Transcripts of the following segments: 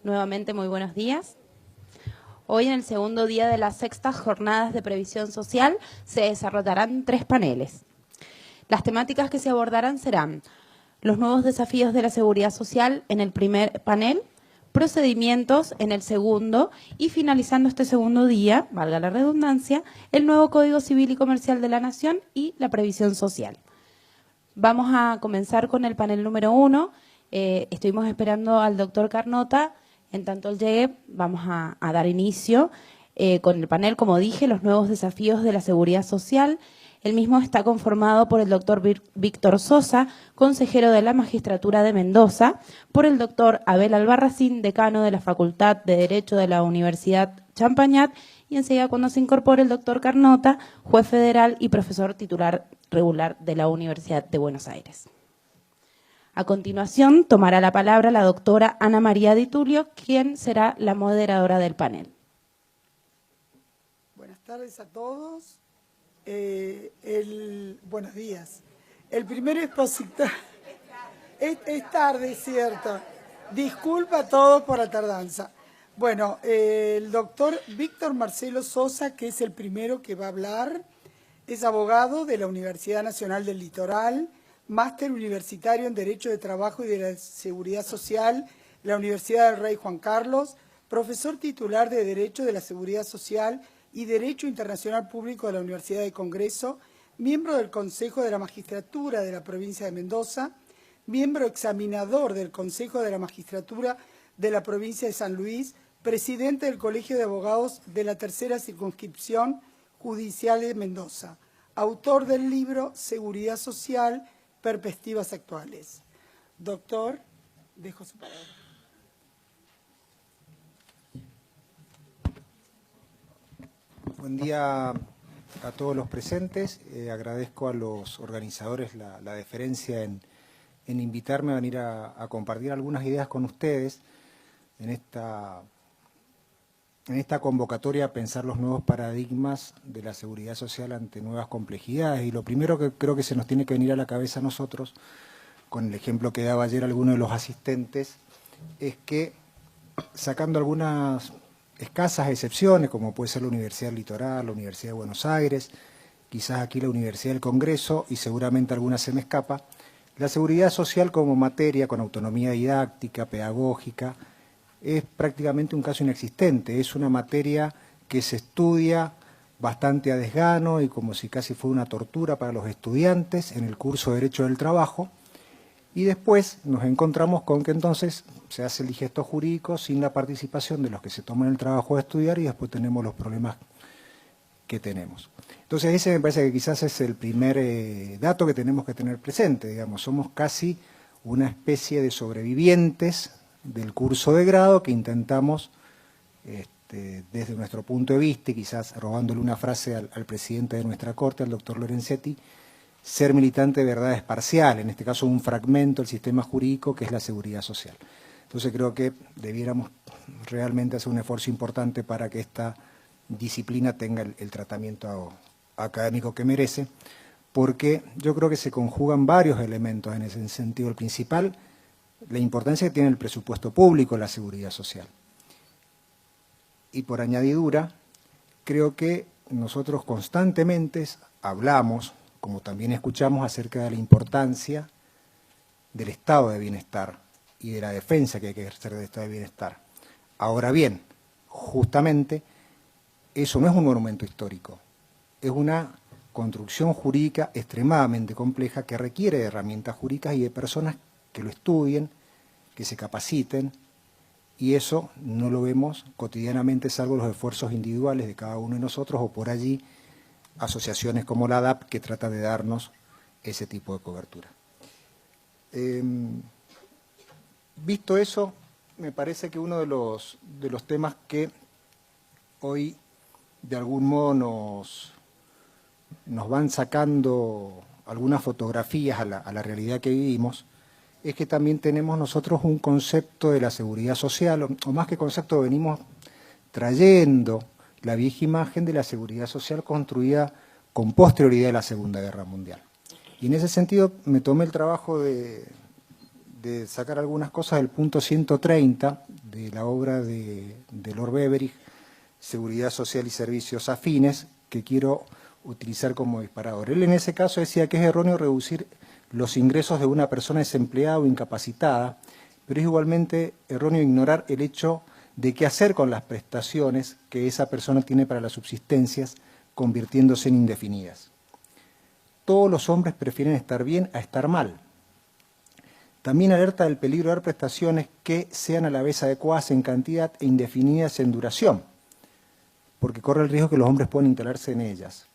Nuevamente muy buenos días. Hoy, en el segundo día de las sextas jornadas de previsión social, se desarrollarán 3 paneles. Las temáticas que se abordarán serán los nuevos desafíos de la seguridad social en el primer panel, procedimientos en el segundo y, finalizando este segundo día, valga la redundancia, el nuevo Código Civil y Comercial de la Nación y la previsión social. Vamos a comenzar con el panel número 1. Estuvimos esperando al doctor Carnota. En tanto él llegue, vamos a dar inicio con el panel, como dije, los nuevos desafíos de la seguridad social. El mismo está conformado por el doctor Víctor Sosa, consejero de la Magistratura de Mendoza, por el doctor Abel Albarracín, decano de la Facultad de Derecho de la Universidad Champagnat, y enseguida, cuando se incorpore, el doctor Carnota, juez federal y profesor titular regular de la Universidad de Buenos Aires. A continuación, tomará la palabra la doctora Ana María Di Tulio, quien será la moderadora del panel. Buenas tardes a todos. Buenos días. El primer expositor... Es tarde, cierto. Disculpa a todos por la tardanza. Bueno, el doctor Víctor Marcelo Sosa, que es el primero que va a hablar, es abogado de la Universidad Nacional del Litoral, máster universitario en Derecho de Trabajo y de la Seguridad Social, la Universidad del Rey Juan Carlos, profesor titular de Derecho de la Seguridad Social y Derecho Internacional Público de la Universidad de Congreso, miembro del Consejo de la Magistratura de la Provincia de Mendoza, miembro examinador del Consejo de la Magistratura de la Provincia de San Luis, presidente del Colegio de Abogados de la Tercera Circunscripción Judicial de Mendoza, autor del libro Seguridad Social, Perspectivas Actuales. Doctor, dejo su palabra. Buen día a todos los presentes. Agradezco a los organizadores la deferencia en invitarme a venir a compartir algunas ideas con ustedes en esta convocatoria a pensar los nuevos paradigmas de la seguridad social ante nuevas complejidades. Y lo primero que creo que se nos tiene que venir a la cabeza a nosotros, con el ejemplo que daba ayer alguno de los asistentes, es que, sacando algunas escasas excepciones, como puede ser la Universidad del Litoral, la Universidad de Buenos Aires, quizás aquí la Universidad del Congreso, y seguramente alguna se me escapa, la seguridad social como materia con autonomía didáctica, pedagógica, es prácticamente un caso inexistente. Es una materia que se estudia bastante a desgano y como si casi fuera una tortura para los estudiantes en el curso de Derecho del Trabajo, y después nos encontramos con que entonces se hace el digesto jurídico sin la participación de los que se toman el trabajo de estudiar y después tenemos los problemas que tenemos. Entonces ese me parece que quizás es el primer dato que tenemos que tener presente, digamos, somos casi una especie de sobrevivientes del curso de grado que intentamos, desde nuestro punto de vista, y quizás robándole una frase al presidente de nuestra corte, al doctor Lorenzetti, ser militante de verdades parciales, en este caso un fragmento del sistema jurídico que es la seguridad social. Entonces creo que debiéramos realmente hacer un esfuerzo importante para que esta disciplina tenga el tratamiento académico que merece, porque yo creo que se conjugan varios elementos en ese sentido. El principal, la importancia que tiene el presupuesto público en la seguridad social. Y por añadidura, creo que nosotros constantemente hablamos, como también escuchamos, acerca de la importancia del estado de bienestar y de la defensa que hay que ejercer del estado de bienestar. Ahora bien, justamente, eso no es un monumento histórico, es una construcción jurídica extremadamente compleja que requiere de herramientas jurídicas y de personas que lo estudien, que se capaciten, y eso no lo vemos cotidianamente salvo los esfuerzos individuales de cada uno de nosotros o por allí asociaciones como la ADAP que trata de darnos ese tipo de cobertura. Visto eso, me parece que uno de los temas que hoy de algún modo nos van sacando algunas fotografías a la realidad que vivimos, es que también tenemos nosotros un concepto de la seguridad social, o más que concepto, venimos trayendo la vieja imagen de la seguridad social construida con posterioridad de la Segunda Guerra Mundial. Y en ese sentido me tomé el trabajo de de sacar algunas cosas del punto 130 de la obra de Lord Beveridge, Seguridad Social y Servicios Afines, que quiero utilizar como disparador. Él en ese caso decía que es erróneo reducir los ingresos de una persona desempleada o incapacitada, pero es igualmente erróneo ignorar el hecho de qué hacer con las prestaciones que esa persona tiene para las subsistencias, convirtiéndose en indefinidas. Todos los hombres prefieren estar bien a estar mal. También alerta del peligro de dar prestaciones que sean a la vez adecuadas en cantidad e indefinidas en duración, porque corre el riesgo que los hombres puedan instalarse en ellas.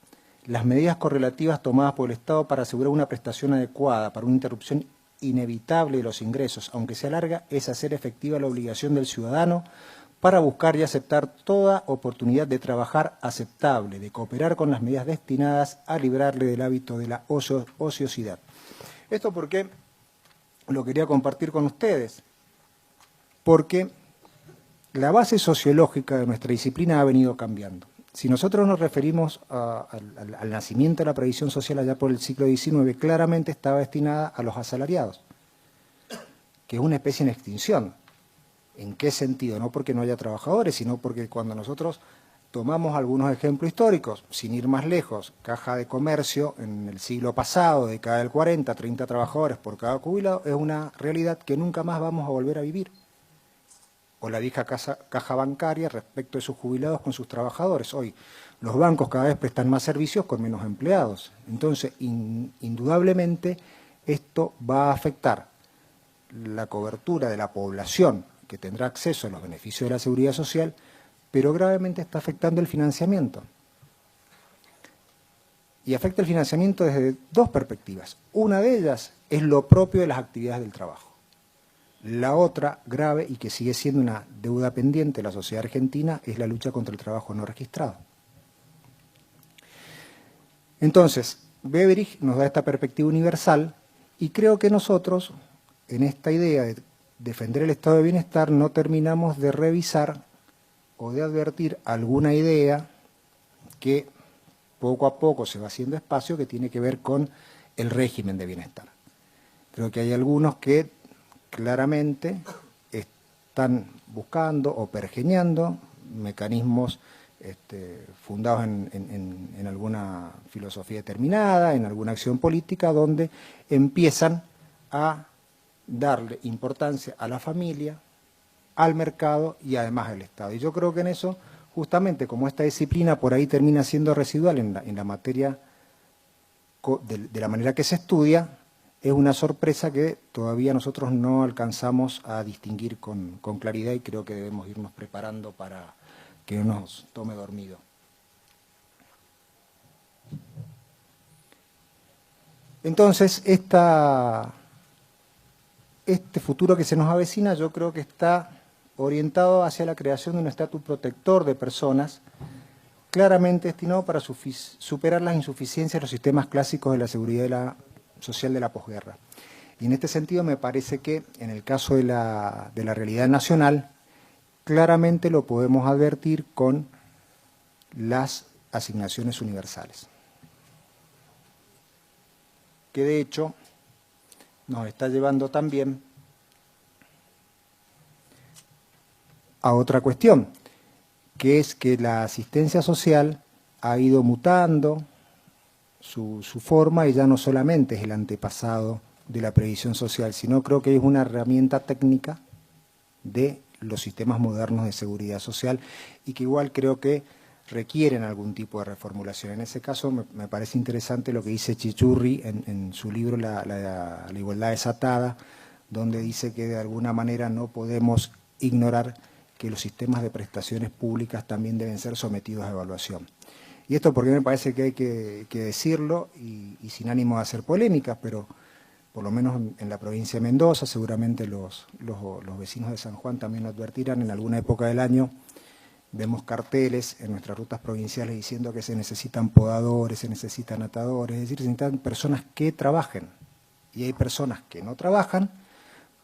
Las medidas correlativas tomadas por el Estado para asegurar una prestación adecuada para una interrupción inevitable de los ingresos, aunque sea larga, es hacer efectiva la obligación del ciudadano para buscar y aceptar toda oportunidad de trabajar aceptable, de cooperar con las medidas destinadas a librarle del hábito de la ociosidad. Esto porque lo quería compartir con ustedes, porque la base sociológica de nuestra disciplina ha venido cambiando. Si nosotros nos referimos al nacimiento de la previsión social allá por el siglo XIX, claramente estaba destinada a los asalariados, que es una especie en extinción. ¿En qué sentido? No porque no haya trabajadores, sino porque cuando nosotros tomamos algunos ejemplos históricos, sin ir más lejos, Caja de Comercio en el siglo pasado, década del 40, 30 trabajadores por cada jubilado, es una realidad que nunca más vamos a volver a vivir. O la vieja caja bancaria respecto de sus jubilados con sus trabajadores. Hoy los bancos cada vez prestan más servicios con menos empleados. Entonces, indudablemente, esto va a afectar la cobertura de la población que tendrá acceso a los beneficios de la seguridad social, pero gravemente está afectando el financiamiento. Y afecta el financiamiento desde dos perspectivas. Una de ellas es lo propio de las actividades del trabajo. La otra, grave y que sigue siendo una deuda pendiente de la sociedad argentina, es la lucha contra el trabajo no registrado. Entonces, Beveridge nos da esta perspectiva universal y creo que nosotros, en esta idea de defender el estado de bienestar, no terminamos de revisar o de advertir alguna idea que poco a poco se va haciendo espacio, que tiene que ver con el régimen de bienestar. Creo que hay algunos que claramente están buscando o pergeñando mecanismos fundados en alguna filosofía determinada, en alguna acción política, donde empiezan a darle importancia a la familia, al mercado y además al Estado. Y yo creo que en eso, justamente como esta disciplina por ahí termina siendo residual en la materia de la manera que se estudia, es una sorpresa que todavía nosotros no alcanzamos a distinguir con claridad y creo que debemos irnos preparando para que no nos tome dormido. Entonces, este futuro que se nos avecina yo creo que está orientado hacia la creación de un estatus protector de personas claramente destinado para superar las insuficiencias de los sistemas clásicos de la seguridad social de la posguerra. Y en este sentido me parece que en el caso de la realidad nacional, claramente lo podemos advertir con las asignaciones universales, que de hecho nos está llevando también a otra cuestión, que es que la asistencia social ha ido mutando su forma y ya no solamente es el antepasado de la previsión social, sino creo que es una herramienta técnica de los sistemas modernos de seguridad social y que igual creo que requieren algún tipo de reformulación. En ese caso me parece interesante lo que dice Chichurri en su libro la igualdad desatada, donde dice que de alguna manera no podemos ignorar que los sistemas de prestaciones públicas también deben ser sometidos a evaluación. Y esto porque me parece que hay que decirlo y sin ánimo de hacer polémicas, pero por lo menos en la provincia de Mendoza, seguramente los vecinos de San Juan también lo advertirán, en alguna época del año vemos carteles en nuestras rutas provinciales diciendo que se necesitan podadores, se necesitan atadores, es decir, se necesitan personas que trabajen. Y hay personas que no trabajan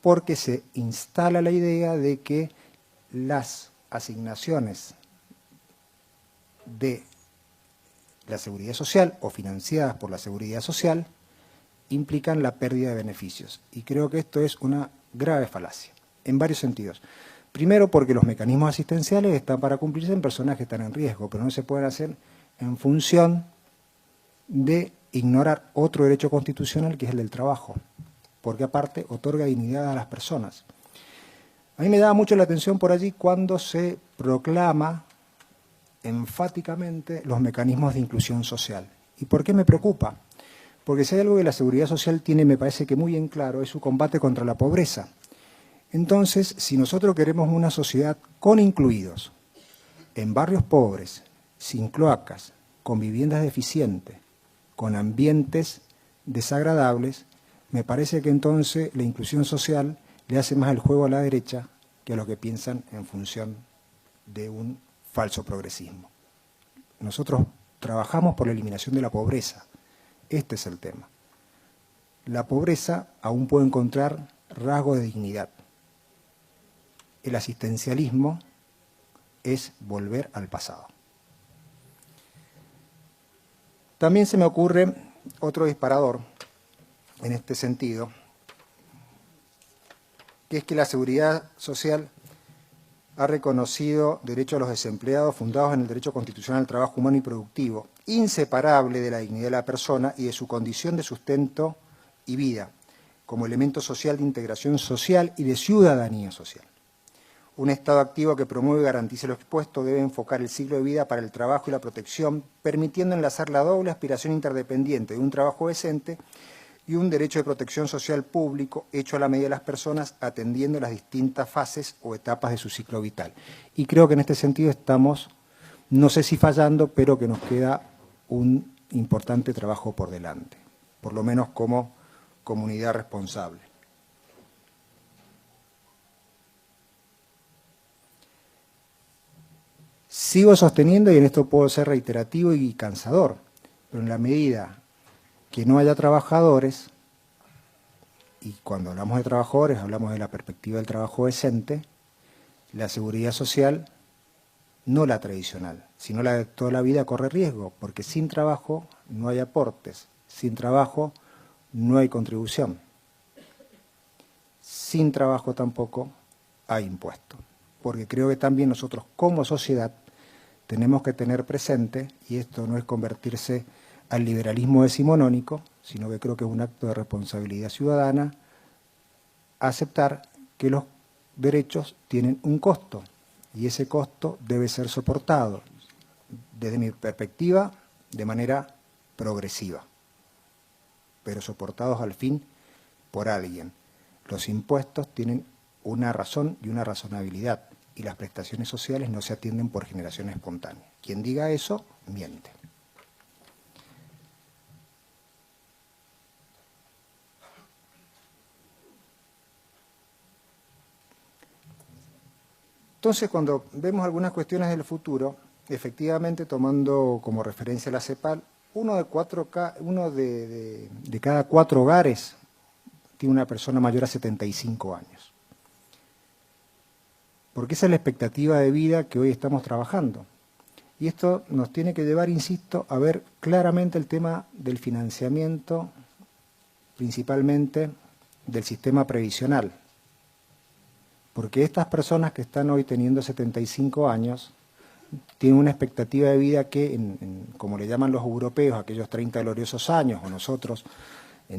porque se instala la idea de que las asignaciones de la seguridad social o financiadas por la seguridad social implican la pérdida de beneficios. Y creo que esto es una grave falacia, en varios sentidos. Primero, porque los mecanismos asistenciales están para cumplirse en personas que están en riesgo, pero no se pueden hacer en función de ignorar otro derecho constitucional, que es el del trabajo, porque aparte otorga dignidad a las personas. A mí me daba mucho la atención por allí cuando se proclama enfáticamente los mecanismos de inclusión social. ¿Y por qué me preocupa? Porque si hay algo que la seguridad social tiene, me parece que muy en claro, es su combate contra la pobreza. Entonces, si nosotros queremos una sociedad con incluidos, en barrios pobres, sin cloacas, con viviendas deficientes, con ambientes desagradables, me parece que entonces la inclusión social le hace más el juego a la derecha que a los que piensan en función de un falso progresismo. Nosotros trabajamos por la eliminación de la pobreza. Este es el tema. La pobreza aún puede encontrar rasgos de dignidad. El asistencialismo es volver al pasado. También se me ocurre otro disparador en este sentido, que es que la seguridad social ha reconocido derechos a los desempleados fundados en el derecho constitucional al trabajo humano y productivo, inseparable de la dignidad de la persona y de su condición de sustento y vida, como elemento social de integración social y de ciudadanía social. Un Estado activo que promueve y garantice lo expuesto debe enfocar el ciclo de vida para el trabajo y la protección, permitiendo enlazar la doble aspiración interdependiente de un trabajo decente y un derecho de protección social público hecho a la medida de las personas, atendiendo las distintas fases o etapas de su ciclo vital. Y creo que en este sentido estamos, no sé si fallando, pero que nos queda un importante trabajo por delante, por lo menos como comunidad responsable. Sigo sosteniendo, y en esto puedo ser reiterativo y cansador, pero en la medida que no haya trabajadores, y cuando hablamos de trabajadores hablamos de la perspectiva del trabajo decente, la seguridad social, no la tradicional, sino la de toda la vida, corre riesgo, porque sin trabajo no hay aportes, sin trabajo no hay contribución, sin trabajo tampoco hay impuestos. Porque creo que también nosotros como sociedad tenemos que tener presente, y esto no es convertirse al liberalismo decimonónico, sino que creo que es un acto de responsabilidad ciudadana, aceptar que los derechos tienen un costo, y ese costo debe ser soportado, desde mi perspectiva, de manera progresiva, pero soportados al fin por alguien. Los impuestos tienen una razón y una razonabilidad, y las prestaciones sociales no se atienden por generación espontánea. Quien diga eso, miente. Entonces, cuando vemos algunas cuestiones del futuro, efectivamente, tomando como referencia la CEPAL, uno de cada 4 hogares tiene una persona mayor a 75 años. Porque esa es la expectativa de vida que hoy estamos trabajando. Y esto nos tiene que llevar, insisto, a ver claramente el tema del financiamiento, principalmente del sistema previsional. Porque estas personas que están hoy teniendo 75 años tienen una expectativa de vida que, como le llaman los europeos, aquellos 30 gloriosos años, o nosotros,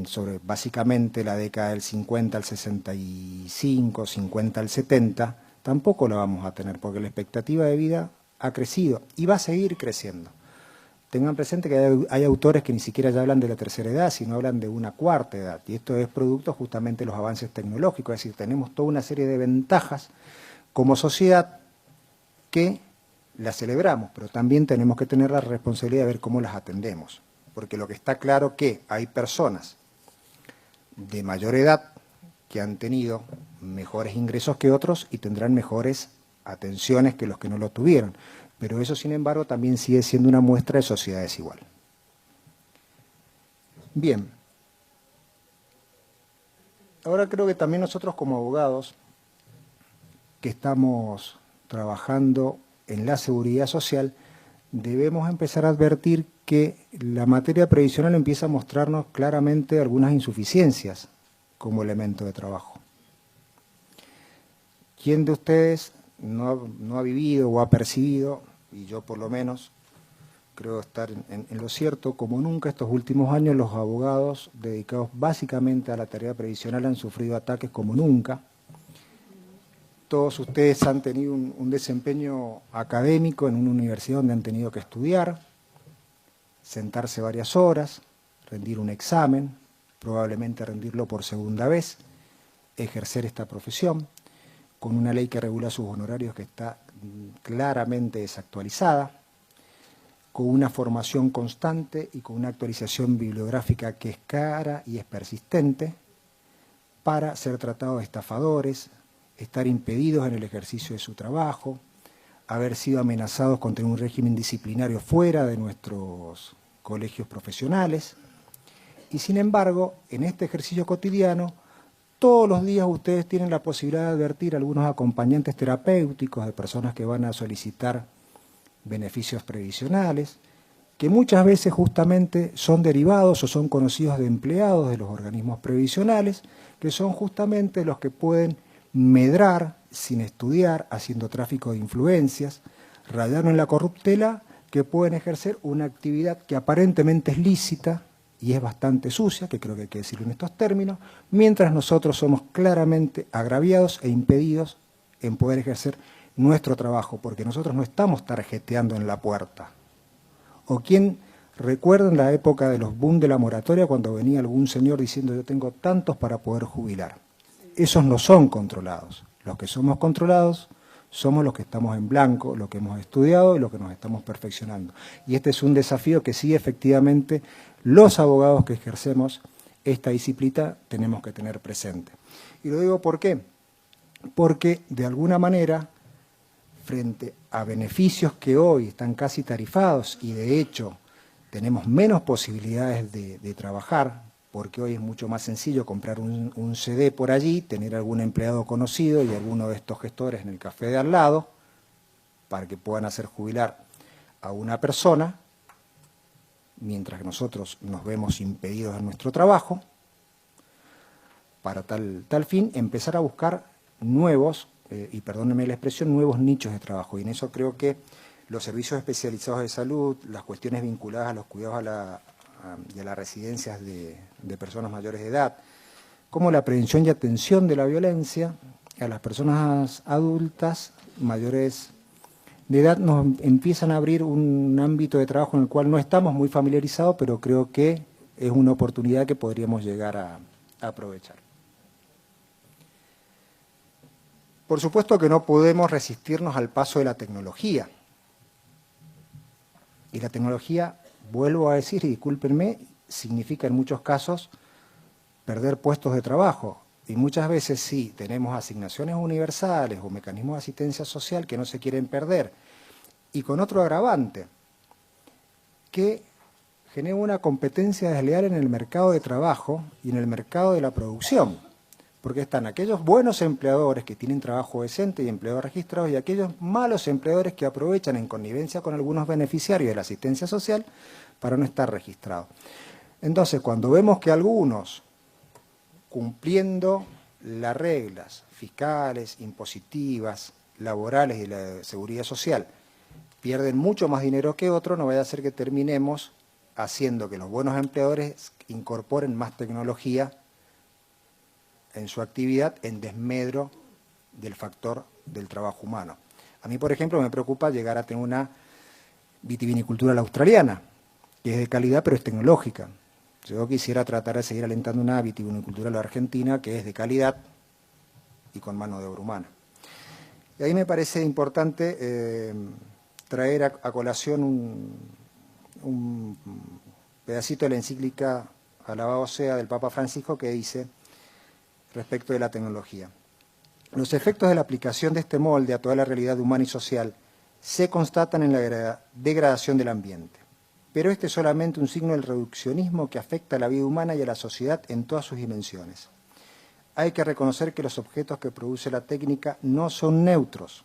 sobre básicamente la década del 50 al 65, 50 al 70, tampoco la vamos a tener, porque la expectativa de vida ha crecido y va a seguir creciendo. Tengan presente que hay autores que ni siquiera ya hablan de la tercera edad, sino hablan de una cuarta edad, y esto es producto justamente de los avances tecnológicos, es decir, tenemos toda una serie de ventajas como sociedad que las celebramos, pero también tenemos que tener la responsabilidad de ver cómo las atendemos, porque lo que está claro es que hay personas de mayor edad que han tenido mejores ingresos que otros y tendrán mejores atenciones que los que no lo tuvieron. Pero eso, sin embargo, también sigue siendo una muestra de sociedad desigual. Bien. Ahora creo que también nosotros como abogados que estamos trabajando en la seguridad social, debemos empezar a advertir que la materia previsional empieza a mostrarnos claramente algunas insuficiencias como elemento de trabajo. ¿Quién de ustedes no ha vivido o ha percibido, y yo por lo menos creo estar en lo cierto, como nunca estos últimos años los abogados dedicados básicamente a la tarea previsional han sufrido ataques como nunca? Todos ustedes han tenido un desempeño académico en una universidad donde han tenido que estudiar, sentarse varias horas, rendir un examen, probablemente rendirlo por segunda vez, ejercer esta profesión, con una ley que regula sus honorarios que está claramente desactualizada, con una formación constante y con una actualización bibliográfica que es cara y es persistente, para ser tratados de estafadores, estar impedidos en el ejercicio de su trabajo, haber sido amenazados con tener un régimen disciplinario fuera de nuestros colegios profesionales. Y sin embargo, en este ejercicio cotidiano, todos los días ustedes tienen la posibilidad de advertir a algunos acompañantes terapéuticos de personas que van a solicitar beneficios previsionales, que muchas veces justamente son derivados o son conocidos de empleados de los organismos previsionales, que son justamente los que pueden medrar sin estudiar, haciendo tráfico de influencias, rayando en la corruptela, que pueden ejercer una actividad que aparentemente es lícita y es bastante sucia, que creo que hay que decirlo en estos términos, mientras nosotros somos claramente agraviados e impedidos en poder ejercer nuestro trabajo, porque nosotros no estamos tarjeteando en la puerta. ¿O quién recuerda en la época de los boom de la moratoria cuando venía algún señor diciendo yo tengo tantos para poder jubilar? Esos no son controlados. Los que somos controlados somos los que estamos en blanco, los que hemos estudiado y los que nos estamos perfeccionando. Y este es un desafío que sí, efectivamente, los abogados que ejercemos esta disciplina tenemos que tener presente. Y lo digo ¿por qué? Porque, de alguna manera, frente a beneficios que hoy están casi tarifados y, de hecho, tenemos menos posibilidades de trabajar, porque hoy es mucho más sencillo comprar un CD por allí, tener algún empleado conocido y alguno de estos gestores en el café de al lado, para que puedan hacer jubilar a una persona, mientras que nosotros nos vemos impedidos en nuestro trabajo. Para tal fin, empezar a buscar nuevos, y perdónenme la expresión, nuevos nichos de trabajo. Y en eso creo que los servicios especializados de salud, las cuestiones vinculadas a los cuidados y a las residencias de personas mayores de edad, como la prevención y atención de la violencia a las personas adultas mayores de edad, nos empiezan a abrir un ámbito de trabajo en el cual no estamos muy familiarizados, pero creo que es una oportunidad que podríamos llegar a aprovechar. Por supuesto que no podemos resistirnos al paso de la tecnología. Y la tecnología, vuelvo a decir, y discúlpenme, significa en muchos casos perder puestos de trabajo. Y muchas veces sí, tenemos asignaciones universales o mecanismos de asistencia social que no se quieren perder. Y con otro agravante, que genera una competencia desleal en el mercado de trabajo y en el mercado de la producción. Porque están aquellos buenos empleadores que tienen trabajo decente y empleados registrados y aquellos malos empleadores que aprovechan en connivencia con algunos beneficiarios de la asistencia social para no estar registrados. Entonces, cuando vemos que algunos, cumpliendo las reglas fiscales, impositivas, laborales y la seguridad social, pierden mucho más dinero que otros, no vaya a ser que terminemos haciendo que los buenos empleadores incorporen más tecnología en su actividad en desmedro del factor del trabajo humano. A mí, por ejemplo, me preocupa llegar a tener una vitivinicultura a la australiana, que es de calidad pero es tecnológica. Yo quisiera tratar de seguir alentando una vitivinicultura a la argentina que es de calidad y con mano de obra humana. Y ahí me parece importante traer a colación un pedacito de la encíclica Alabado sea del Papa Francisco que dice respecto de la tecnología: los efectos de la aplicación de este molde a toda la realidad humana y social se constatan en la degradación del ambiente. Pero este es solamente un signo del reduccionismo que afecta a la vida humana y a la sociedad en todas sus dimensiones. Hay que reconocer que los objetos que produce la técnica no son neutros.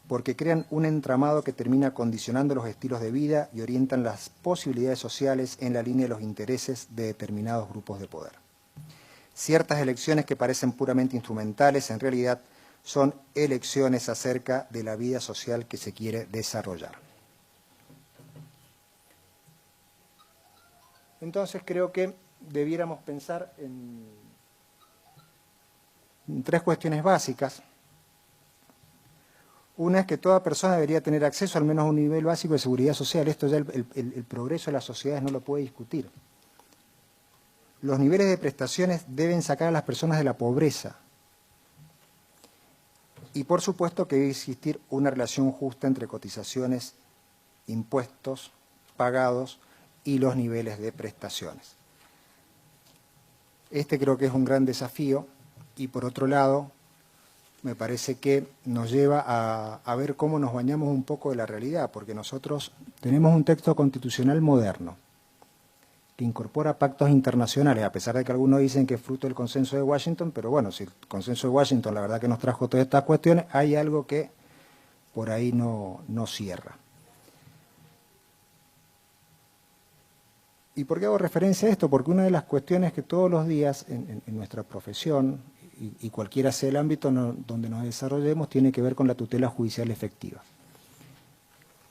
porque crean un entramado que termina condicionando los estilos de vida y orientan las posibilidades sociales en la línea de los intereses de determinados grupos de poder. Ciertas elecciones que parecen puramente instrumentales, en realidad, son elecciones acerca de la vida social que se quiere desarrollar. Entonces creo que debiéramos pensar en tres cuestiones básicas. Una es que toda persona debería tener acceso al menos a un nivel básico de seguridad social. Esto ya el progreso de las sociedades no lo puede discutir. Los niveles de prestaciones deben sacar a las personas de la pobreza. Y por supuesto que debe existir una relación justa entre cotizaciones, impuestos pagados y los niveles de prestaciones. Este creo que es un gran desafío y por otro lado me parece que nos lleva a ver cómo nos bañamos un poco de la realidad, porque nosotros tenemos un texto constitucional moderno que incorpora pactos internacionales, a pesar de que algunos dicen que es fruto del consenso de Washington, pero bueno, si el consenso de Washington la verdad que nos trajo todas estas cuestiones, hay algo que por ahí no cierra. ¿Y por qué hago referencia a esto? Porque una de las cuestiones que todos los días en nuestra profesión, y cualquiera sea el ámbito donde nos desarrollemos, tiene que ver con la tutela judicial efectiva.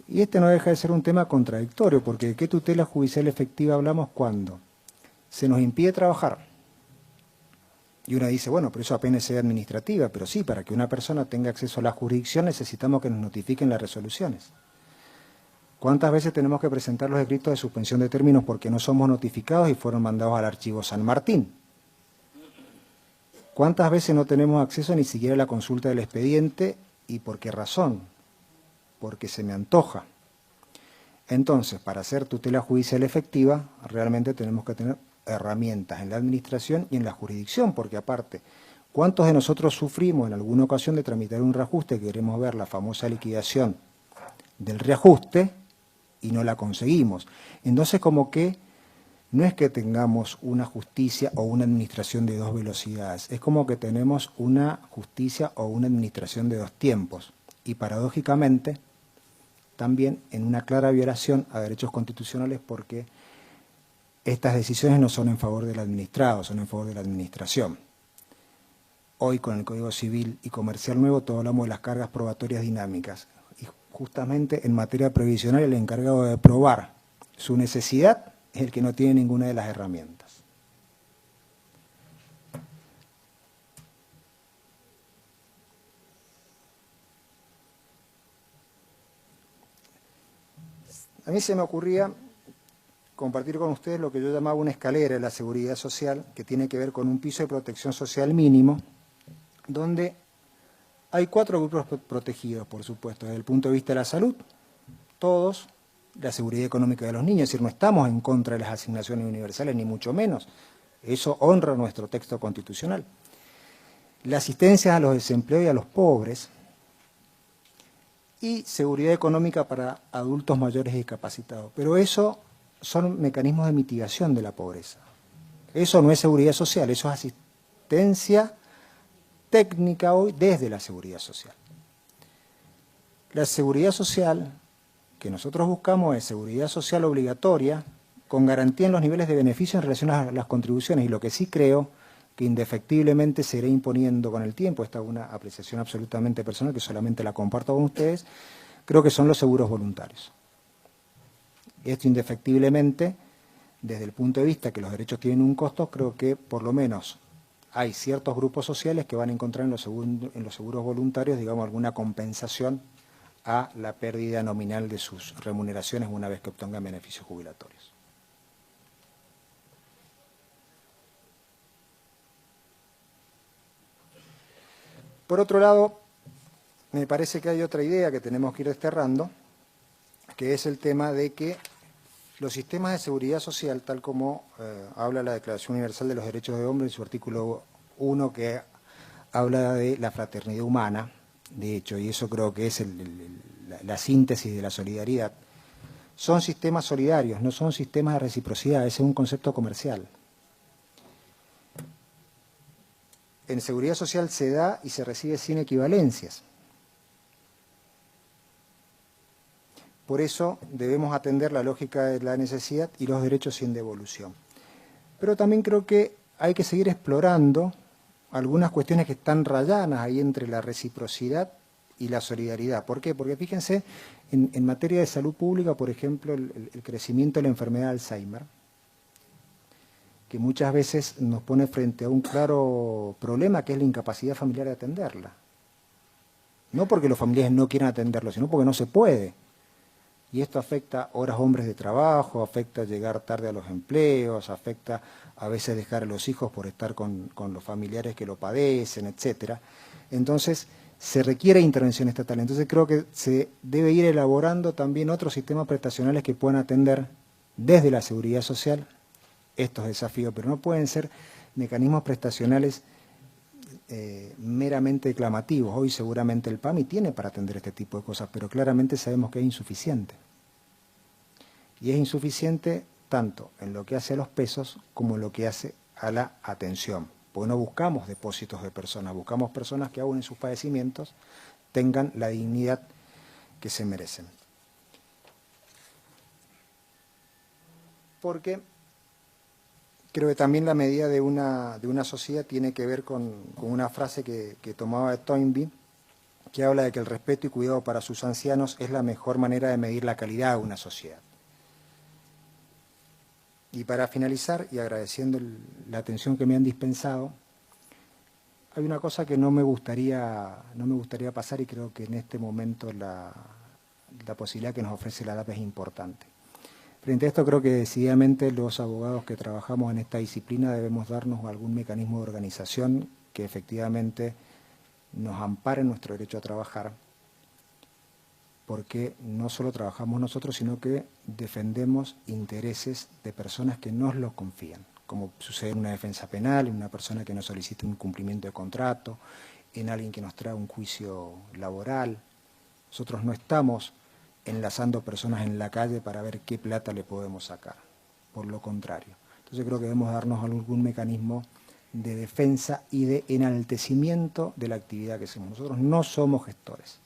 Y este no deja de ser un tema contradictorio, porque ¿de qué tutela judicial efectiva hablamos cuando se nos impide trabajar? Y uno dice, bueno, pero eso apenas sea administrativa, pero sí, para que una persona tenga acceso a la jurisdicción necesitamos que nos notifiquen las resoluciones. ¿Cuántas veces tenemos que presentar los escritos de suspensión de términos porque no somos notificados y fueron mandados al archivo San Martín? ¿Cuántas veces no tenemos acceso ni siquiera a la consulta del expediente y por qué razón? Porque se me antoja. Entonces, para hacer tutela judicial efectiva, realmente tenemos que tener herramientas en la administración y en la jurisdicción, porque aparte, ¿cuántos de nosotros sufrimos en alguna ocasión de tramitar un reajuste, que queremos ver la famosa liquidación del reajuste y no la conseguimos? Entonces, como que no es que tengamos una justicia o una administración de dos velocidades, es como que tenemos una justicia o una administración de dos tiempos. Y paradójicamente, también en una clara violación a derechos constitucionales, porque estas decisiones no son en favor del administrado, son en favor de la administración. Hoy con el Código Civil y Comercial nuevo todos hablamos de las cargas probatorias dinámicas. Y justamente en materia previsional el encargado de probar su necesidad es el que no tiene ninguna de las herramientas. A mí se me ocurría compartir con ustedes lo que yo llamaba una escalera de la seguridad social, que tiene que ver con un piso de protección social mínimo, donde hay 4 grupos protegidos, por supuesto, desde el punto de vista de la salud, todos, la seguridad económica de los niños, es decir, no estamos en contra de las asignaciones universales, ni mucho menos, eso honra nuestro texto constitucional. La asistencia a los desempleados y a los pobres, y seguridad económica para adultos mayores y discapacitados. Pero eso son mecanismos de mitigación de la pobreza. Eso no es seguridad social, eso es asistencia técnica hoy desde la seguridad social. La seguridad social que nosotros buscamos es seguridad social obligatoria con garantía en los niveles de beneficio en relación a las contribuciones, y lo que sí creo que indefectiblemente se irá imponiendo con el tiempo, esta es una apreciación absolutamente personal que solamente la comparto con ustedes, creo que son los seguros voluntarios. Esto indefectiblemente, desde el punto de vista que los derechos tienen un costo, creo que por lo menos hay ciertos grupos sociales que van a encontrar en los seguros voluntarios, digamos, alguna compensación a la pérdida nominal de sus remuneraciones una vez que obtengan beneficios jubilatorios. Por otro lado, me parece que hay otra idea que tenemos que ir desterrando, que es el tema de que los sistemas de seguridad social, tal como habla la Declaración Universal de los Derechos del Hombre en su artículo 1, que habla de la fraternidad humana, de hecho, y eso creo que es la síntesis de la solidaridad, son sistemas solidarios, no son sistemas de reciprocidad, ese es un concepto comercial. En seguridad social se da y se recibe sin equivalencias. Por eso debemos atender la lógica de la necesidad y los derechos sin devolución. Pero también creo que hay que seguir explorando algunas cuestiones que están rayadas ahí entre la reciprocidad y la solidaridad. ¿Por qué? Porque fíjense, en materia de salud pública, por ejemplo, el crecimiento de la enfermedad de Alzheimer, que muchas veces nos pone frente a un claro problema, que es la incapacidad familiar de atenderla. No porque los familiares no quieran atenderlo, sino porque no se puede. Y esto afecta horas hombres de trabajo, afecta llegar tarde a los empleos, afecta a veces dejar a los hijos por estar con los familiares que lo padecen, etcétera. Entonces, se requiere intervención estatal. Entonces, creo que se debe ir elaborando también otros sistemas prestacionales que puedan atender desde la seguridad social estos desafíos, pero no pueden ser mecanismos prestacionales meramente declamativos. Hoy seguramente el PAMI tiene para atender este tipo de cosas, pero claramente sabemos que es insuficiente. Y es insuficiente tanto en lo que hace a los pesos como en lo que hace a la atención. Porque no buscamos depósitos de personas, buscamos personas que aún en sus padecimientos tengan la dignidad que se merecen. Porque creo que también la medida de una sociedad tiene que ver con una frase que tomaba de Toynbee, que habla de que el respeto y cuidado para sus ancianos es la mejor manera de medir la calidad de una sociedad. Y para finalizar, y agradeciendo la atención que me han dispensado, hay una cosa que no me gustaría pasar, y creo que en este momento la posibilidad que nos ofrece la DAP es importante. Frente a esto, creo que decididamente los abogados que trabajamos en esta disciplina debemos darnos algún mecanismo de organización que efectivamente nos ampare en nuestro derecho a trabajar, porque no solo trabajamos nosotros, sino que defendemos intereses de personas que nos lo confían, como sucede en una defensa penal, en una persona que nos solicita un cumplimiento de contrato, en alguien que nos trae un juicio laboral. Nosotros no estamos enlazando personas en la calle para ver qué plata le podemos sacar, por lo contrario. Entonces creo que debemos darnos algún mecanismo de defensa y de enaltecimiento de la actividad que hacemos. Nosotros no somos gestores.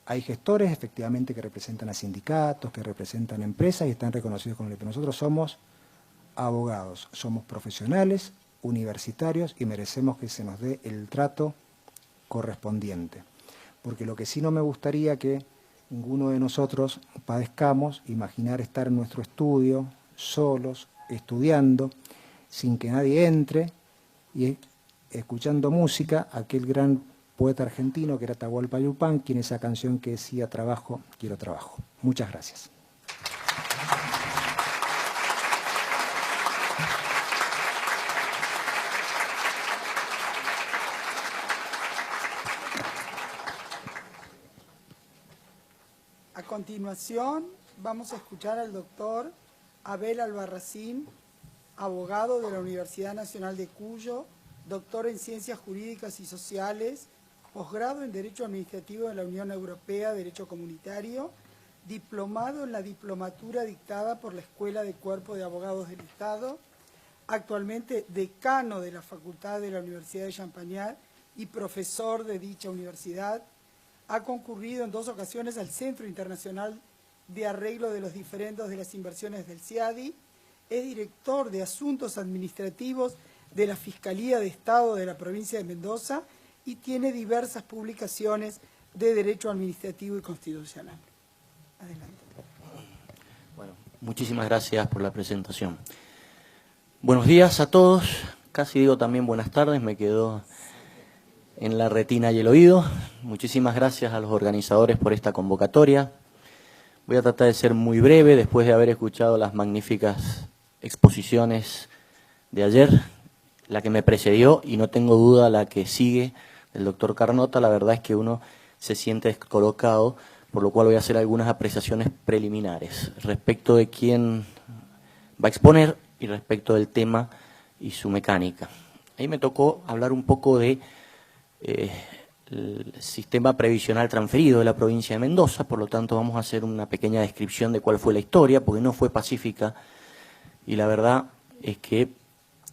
Hay gestores efectivamente que representan a sindicatos, que representan empresas y están reconocidos con el pero nosotros somos abogados, somos profesionales, universitarios y merecemos que se nos dé el trato correspondiente. Porque lo que sí no me gustaría que ninguno de nosotros padezcamos, imaginar estar en nuestro estudio, solos, estudiando, sin que nadie entre y escuchando música, aquel gran poeta argentino que era Atahualpa Yupanqui, quien esa canción que decía trabajo, quiero trabajo. Muchas gracias. A continuación, vamos a escuchar al doctor Abel Albarracín, abogado de la Universidad Nacional de Cuyo, doctor en Ciencias Jurídicas y Sociales, posgrado en Derecho Administrativo de la Unión Europea, Derecho Comunitario, diplomado en la diplomatura dictada por la Escuela de Cuerpo de Abogados del Estado, actualmente decano de la Facultad de la Universidad de Champagnat y profesor de dicha universidad. Ha concurrido en 2 ocasiones al Centro Internacional de Arreglo de los Diferendos de las Inversiones del CIADI, es director de Asuntos Administrativos de la Fiscalía de Estado de la provincia de Mendoza y tiene diversas publicaciones de Derecho Administrativo y Constitucional. Adelante. Bueno, muchísimas gracias por la presentación. Buenos días a todos, casi digo también buenas tardes, me quedó en la retina y el oído. Muchísimas gracias a los organizadores por esta convocatoria. Voy a tratar de ser muy breve después de haber escuchado las magníficas exposiciones de ayer, la que me precedió y no tengo duda la que sigue del doctor Carnota. La verdad es que uno se siente descolocado, por lo cual voy a hacer algunas apreciaciones preliminares respecto de quién va a exponer y respecto del tema y su mecánica. Ahí me tocó hablar un poco de el sistema previsional transferido de la provincia de Mendoza, por lo tanto vamos a hacer una pequeña descripción de cuál fue la historia, porque no fue pacífica y la verdad es que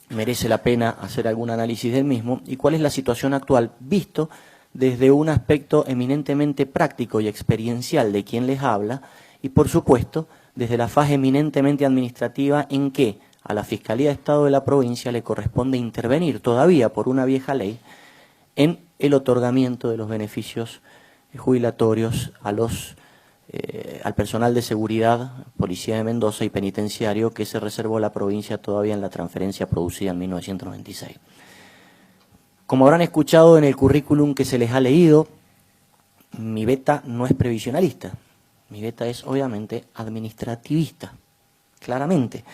merece la pena hacer algún análisis del mismo y cuál es la situación actual, visto desde un aspecto eminentemente práctico y experiencial de quien les habla y, por supuesto, desde la fase eminentemente administrativa en que a la Fiscalía de Estado de la provincia le corresponde intervenir todavía por una vieja ley en el otorgamiento de los beneficios jubilatorios al personal de seguridad, Policía de Mendoza y penitenciario que se reservó la provincia todavía en la transferencia producida en 1996. Como habrán escuchado en el currículum que se les ha leído, mi beta no es previsionalista, mi beta es obviamente administrativista, claramente.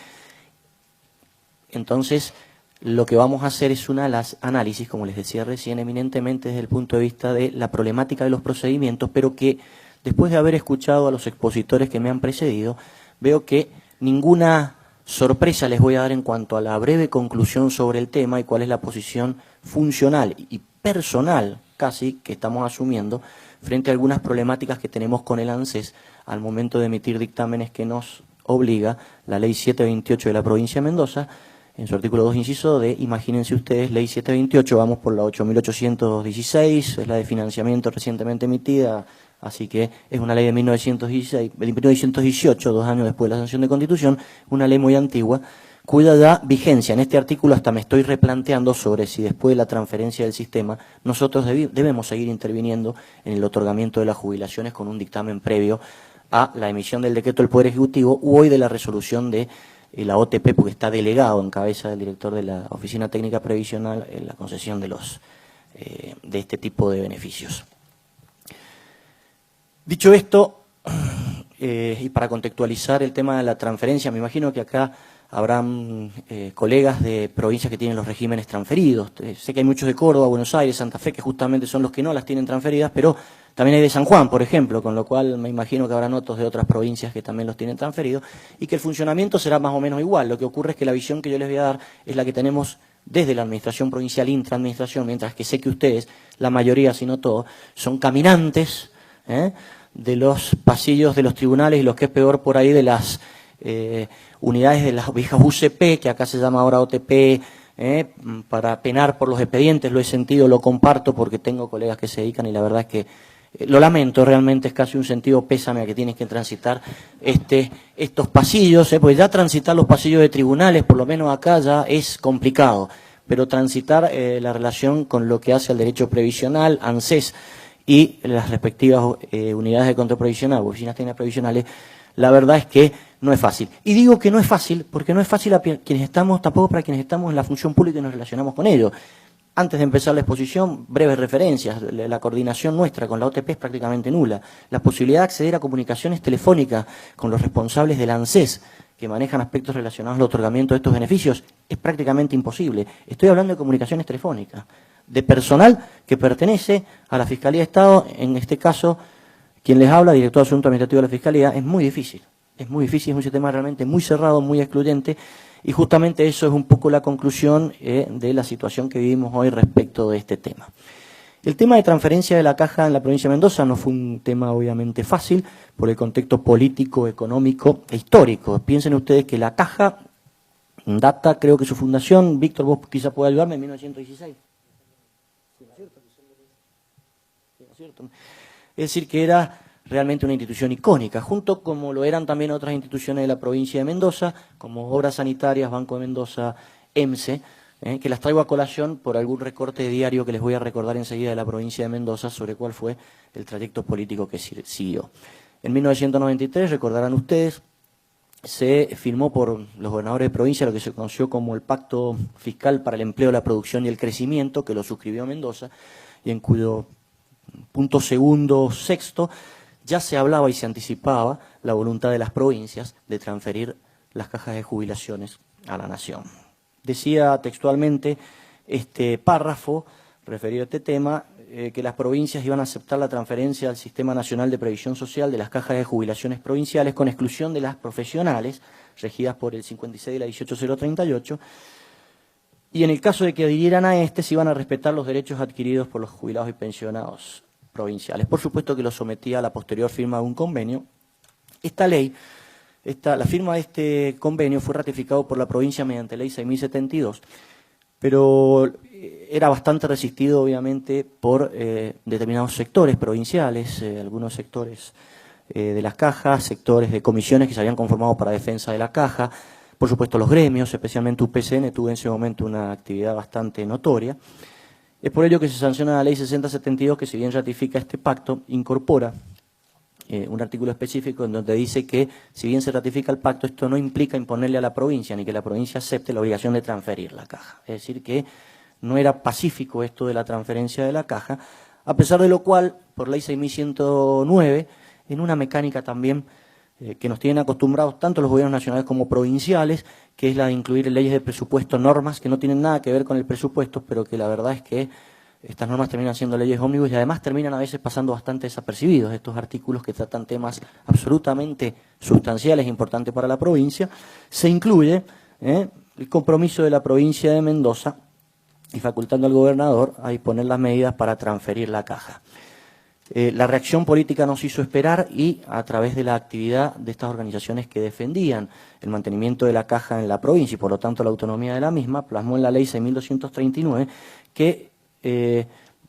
Entonces, lo que vamos a hacer es un análisis, como les decía recién, eminentemente desde el punto de vista de la problemática de los procedimientos, pero que después de haber escuchado a los expositores que me han precedido, veo que ninguna sorpresa les voy a dar en cuanto a la breve conclusión sobre el tema y cuál es la posición funcional y personal, casi, que estamos asumiendo frente a algunas problemáticas que tenemos con el ANSES al momento de emitir dictámenes que nos obliga la Ley 728 de la provincia de Mendoza, en su artículo 2, inciso D, imagínense ustedes, Ley 728, vamos por la 8.816, es la de financiamiento recientemente emitida, así que es una ley de 1918, 2 años después de la sanción de Constitución, una ley muy antigua, cuya ya vigencia. En este artículo hasta me estoy replanteando sobre si después de la transferencia del sistema nosotros debemos seguir interviniendo en el otorgamiento de las jubilaciones con un dictamen previo a la emisión del decreto del Poder Ejecutivo u hoy de la resolución de la OTP, porque está delegado en cabeza del director de la Oficina Técnica Previsional en la concesión de este tipo de beneficios. Dicho esto, y para contextualizar el tema de la transferencia, me imagino que acá habrán colegas de provincias que tienen los regímenes transferidos. Sé que hay muchos de Córdoba, Buenos Aires, Santa Fe, que justamente son los que no las tienen transferidas, pero también hay de San Juan, por ejemplo, con lo cual me imagino que habrán otros de otras provincias que también los tienen transferidos, y que el funcionamiento será más o menos igual. Lo que ocurre es que la visión que yo les voy a dar es la que tenemos desde la administración provincial, intraadministración, mientras que sé que ustedes, la mayoría, si no todos, son caminantes de los pasillos de los tribunales y los que es peor por ahí de las unidades de las viejas UCP, que acá se llama ahora OTP, para penar por los expedientes. Lo he sentido, lo comparto porque tengo colegas que se dedican y la verdad es que lo lamento, realmente es casi un sentido pésame a que tienes que transitar estos pasillos, porque ya transitar los pasillos de tribunales, por lo menos acá ya es complicado, pero transitar la relación con lo que hace al derecho previsional, ANSES y las respectivas unidades de control previsional, oficinas técnicas previsionales, la verdad es que no es fácil. Y digo que no es fácil porque no es fácil a quienes estamos, tampoco para quienes estamos en la función pública y nos relacionamos con ellos. Antes de empezar la exposición, breves referencias. La coordinación nuestra con la OTP es prácticamente nula. La posibilidad de acceder a comunicaciones telefónicas con los responsables del ANSES, que manejan aspectos relacionados al otorgamiento de estos beneficios, es prácticamente imposible. Estoy hablando de comunicaciones telefónicas, de personal que pertenece a la Fiscalía de Estado, en este caso, quien les habla, director de Asuntos Administrativos de la Fiscalía, es muy difícil. Es muy difícil, es un sistema realmente muy cerrado, muy excluyente, y justamente eso es un poco la conclusión de la situación que vivimos hoy respecto de este tema. El tema de transferencia de la caja en la provincia de Mendoza no fue un tema obviamente fácil por el contexto político, económico e histórico. Piensen ustedes que la caja data, creo que su fundación, Víctor, vos quizá pueda ayudarme, en 1916. ¿Sí, no es cierto? ¿Sí, no es cierto? Es decir, que era realmente una institución icónica, junto como lo eran también otras instituciones de la provincia de Mendoza, como Obras Sanitarias, Banco de Mendoza, EMSE, que las traigo a colación por algún recorte diario que les voy a recordar enseguida de la provincia de Mendoza sobre cuál fue el trayecto político que siguió. En 1993, recordarán ustedes, se firmó por los gobernadores de provincia lo que se conoció como el Pacto Fiscal para el Empleo, la Producción y el Crecimiento, que lo suscribió Mendoza, y en cuyo punto segundo, sexto, ya se hablaba y se anticipaba la voluntad de las provincias de transferir las cajas de jubilaciones a la nación. Decía textualmente este párrafo referido a este tema que las provincias iban a aceptar la transferencia al Sistema Nacional de Previsión Social de las cajas de jubilaciones provinciales con exclusión de las profesionales regidas por el 56 de la 18038 y en el caso de que adhirieran a se iban a respetar los derechos adquiridos por los jubilados y pensionados provinciales. Por supuesto que lo sometía a la posterior firma de un convenio. Esta ley, la firma de este convenio fue ratificado por la provincia mediante ley 6.072, pero era bastante resistido obviamente por determinados sectores provinciales, algunos sectores de las cajas, sectores de comisiones que se habían conformado para defensa de la caja, por supuesto los gremios, especialmente UPCN, tuvo en ese momento una actividad bastante notoria. Es por ello que se sanciona la Ley 6072, que si bien ratifica este pacto, incorpora un artículo específico en donde dice que, si bien se ratifica el pacto, esto no implica imponerle a la provincia, ni que la provincia acepte la obligación de transferir la caja. Es decir, que no era pacífico esto de la transferencia de la caja, a pesar de lo cual, por Ley 6109, en una mecánica también que nos tienen acostumbrados tanto los gobiernos nacionales como provinciales, que es la de incluir en leyes de presupuesto normas que no tienen nada que ver con el presupuesto, pero que la verdad es que estas normas terminan siendo leyes ómnibus y además terminan a veces pasando bastante desapercibidos estos artículos que tratan temas absolutamente sustanciales e importantes para la provincia. Se incluye el compromiso de la provincia de Mendoza y facultando al gobernador a disponer las medidas para transferir la caja. La reacción política nos hizo esperar y a través de la actividad de estas organizaciones que defendían el mantenimiento de la caja en la provincia y por lo tanto la autonomía de la misma, plasmó en la Ley 6239 que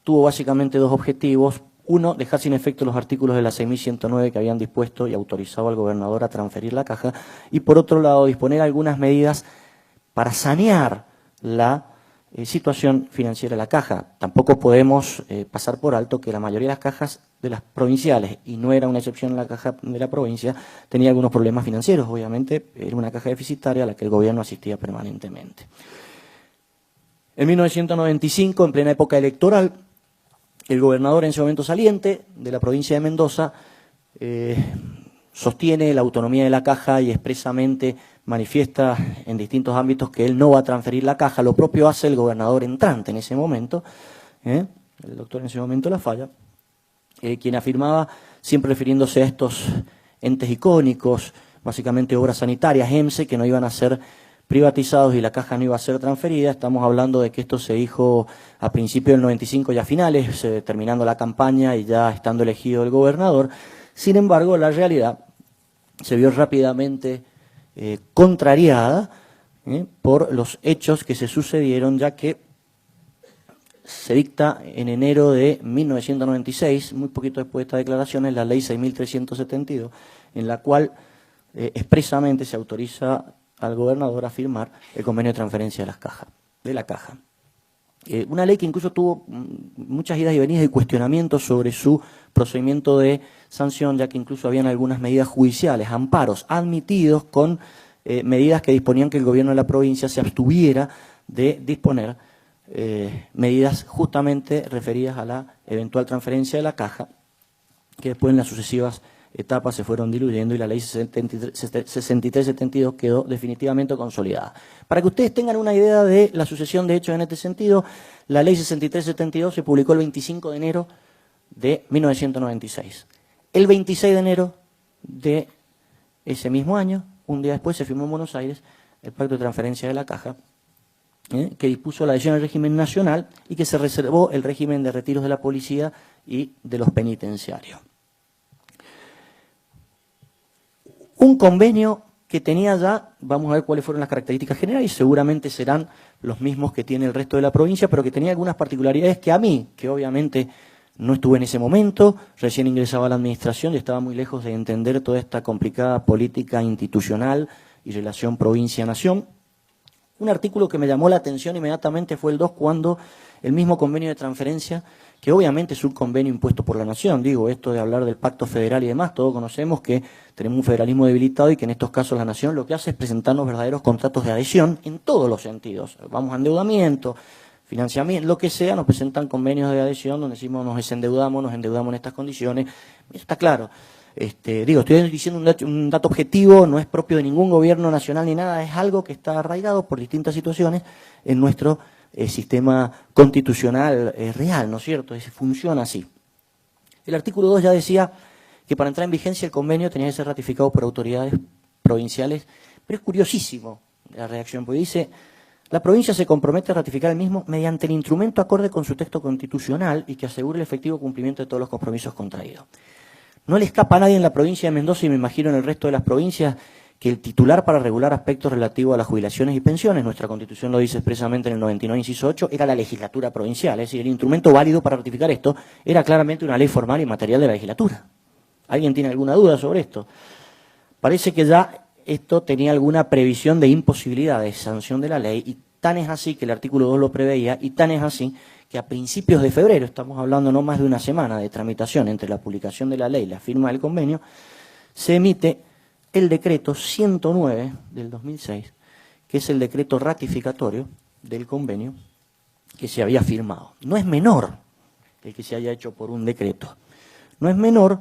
tuvo básicamente dos objetivos. Uno, dejar sin efecto los artículos de la 6109 que habían dispuesto y autorizado al gobernador a transferir la caja, y por otro lado, disponer algunas medidas para sanear la situación financiera de la caja. Tampoco podemos pasar por alto que la mayoría de las cajas de las provinciales, y no era una excepción en la caja de la provincia, tenía algunos problemas financieros. Obviamente era una caja deficitaria a la que el gobierno asistía permanentemente. En 1995, en plena época electoral, el gobernador en ese momento saliente de la provincia de Mendoza sostiene la autonomía de la caja y expresamente manifiesta en distintos ámbitos que él no va a transferir la caja. Lo propio hace el gobernador entrante en ese momento, el doctor en ese momento Lafalla, quien afirmaba, siempre refiriéndose a estos entes icónicos, básicamente obras sanitarias, EMSE, que no iban a ser privatizados y la caja no iba a ser transferida. Estamos hablando de que esto se dijo a principios del 95 y a finales, terminando la campaña y ya estando elegido el gobernador. Sin embargo, la realidad se vio rápidamente contrariada por los hechos que se sucedieron, ya que se dicta en enero de 1996, muy poquito después de estas declaraciones, la Ley 6372, en la cual expresamente se autoriza al gobernador a firmar el convenio de transferencia de la caja. Una ley que incluso tuvo muchas idas y venidas y cuestionamientos sobre su procedimiento de sanción, ya que incluso habían algunas medidas judiciales, amparos admitidos con medidas que disponían que el gobierno de la provincia se abstuviera de disponer medidas justamente referidas a la eventual transferencia de la caja, que después en las sucesivas etapas se fueron diluyendo y la Ley 6372 quedó definitivamente consolidada. Para que ustedes tengan una idea de la sucesión de hechos en este sentido, la Ley 6372 se publicó el 25 de enero de 1996. El 26 de enero de ese mismo año, un día después, se firmó en Buenos Aires el Pacto de Transferencia de la Caja, que dispuso la adhesión al régimen nacional y que se reservó el régimen de retiros de la policía y de los penitenciarios. Un convenio que tenía ya, vamos a ver cuáles fueron las características generales, y seguramente serán los mismos que tiene el resto de la provincia, pero que tenía algunas particularidades que a mí, que obviamente no estuve en ese momento, recién ingresaba a la administración y estaba muy lejos de entender toda esta complicada política institucional y relación provincia-nación. Un artículo que me llamó la atención inmediatamente fue el 2, cuando el mismo convenio de transferencia, que obviamente es un convenio impuesto por la Nación, digo, esto de hablar del pacto federal y demás, todos conocemos que tenemos un federalismo debilitado y que en estos casos la Nación lo que hace es presentarnos verdaderos contratos de adhesión en todos los sentidos. Vamos a endeudamiento, financiamiento, lo que sea, nos presentan convenios de adhesión donde decimos nos endeudamos en estas condiciones. Está claro. Digo, estoy diciendo un dato objetivo, no es propio de ningún gobierno nacional ni nada, es algo que está arraigado por distintas situaciones en nuestro sistema constitucional real, ¿no es cierto? Funciona así. El artículo 2 ya decía que para entrar en vigencia el convenio tenía que ser ratificado por autoridades provinciales, pero es curiosísimo la reacción, porque dice: la provincia se compromete a ratificar el mismo mediante el instrumento acorde con su texto constitucional y que asegure el efectivo cumplimiento de todos los compromisos contraídos. No le escapa a nadie en la provincia de Mendoza, y me imagino en el resto de las provincias, que el titular para regular aspectos relativos a las jubilaciones y pensiones, nuestra Constitución lo dice expresamente en el 99, inciso 8, era la legislatura provincial. Es decir, el instrumento válido para ratificar esto era claramente una ley formal y material de la legislatura. ¿Alguien tiene alguna duda sobre esto? Parece que ya esto tenía alguna previsión de imposibilidad de sanción de la ley, y tan es así que el artículo 2 lo preveía, y tan es así que a principios de febrero, estamos hablando no más de una semana de tramitación entre la publicación de la ley y la firma del convenio, se emite el decreto 109 del 2006, que es el decreto ratificatorio del convenio que se había firmado. No es menor el que se haya hecho por un decreto. No es menor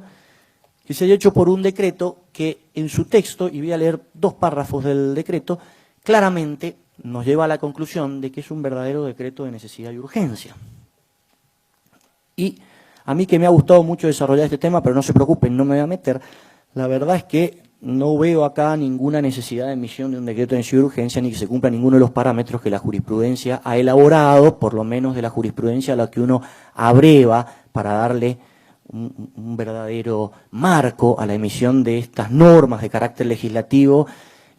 que se haya hecho por un decreto que en su texto, y voy a leer 2 párrafos del decreto, claramente nos lleva a la conclusión de que es un verdadero decreto de necesidad y urgencia. Y a mí, que me ha gustado mucho desarrollar este tema, pero no se preocupen, no me voy a meter, la verdad es que no veo acá ninguna necesidad de emisión de un decreto de necesidad y urgencia, ni que se cumpla ninguno de los parámetros que la jurisprudencia ha elaborado, por lo menos de la jurisprudencia a la que uno abreva para darle un verdadero marco a la emisión de estas normas de carácter legislativo,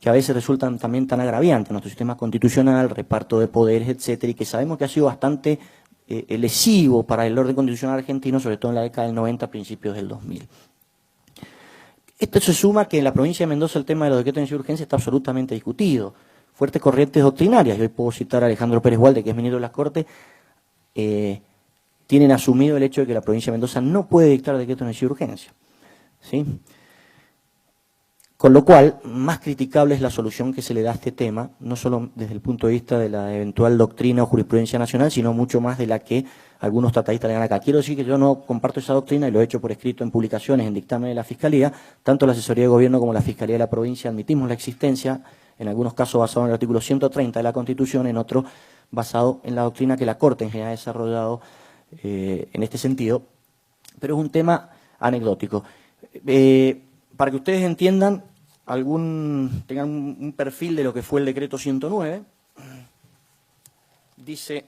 que a veces resultan también tan agraviantes en nuestro sistema constitucional, reparto de poderes, etcétera, y que sabemos que ha sido bastante lesivo para el orden constitucional argentino, sobre todo en la década del 90, principios del 2000. Esto se suma que en la provincia de Mendoza el tema de los decretos de necesidad y urgencia está absolutamente discutido. Fuertes corrientes doctrinarias, y hoy puedo citar a Alejandro Pérez Walde, que es ministro de las Cortes, tienen asumido el hecho de que la provincia de Mendoza no puede dictar decretos de necesidad y urgencia, ¿sí? Con lo cual, más criticable es la solución que se le da a este tema, no solo desde el punto de vista de la eventual doctrina o jurisprudencia nacional, sino mucho más de la que algunos tratadistas le dan acá. Quiero decir que yo no comparto esa doctrina, y lo he hecho por escrito en publicaciones, en dictamen de la Fiscalía. Tanto la Asesoría de Gobierno como la Fiscalía de la provincia admitimos la existencia, en algunos casos basado en el artículo 130 de la Constitución, en otro basado en la doctrina que la Corte en general ha desarrollado en este sentido, pero es un tema anecdótico. Para que ustedes entiendan, tengan un perfil de lo que fue el decreto 109, dice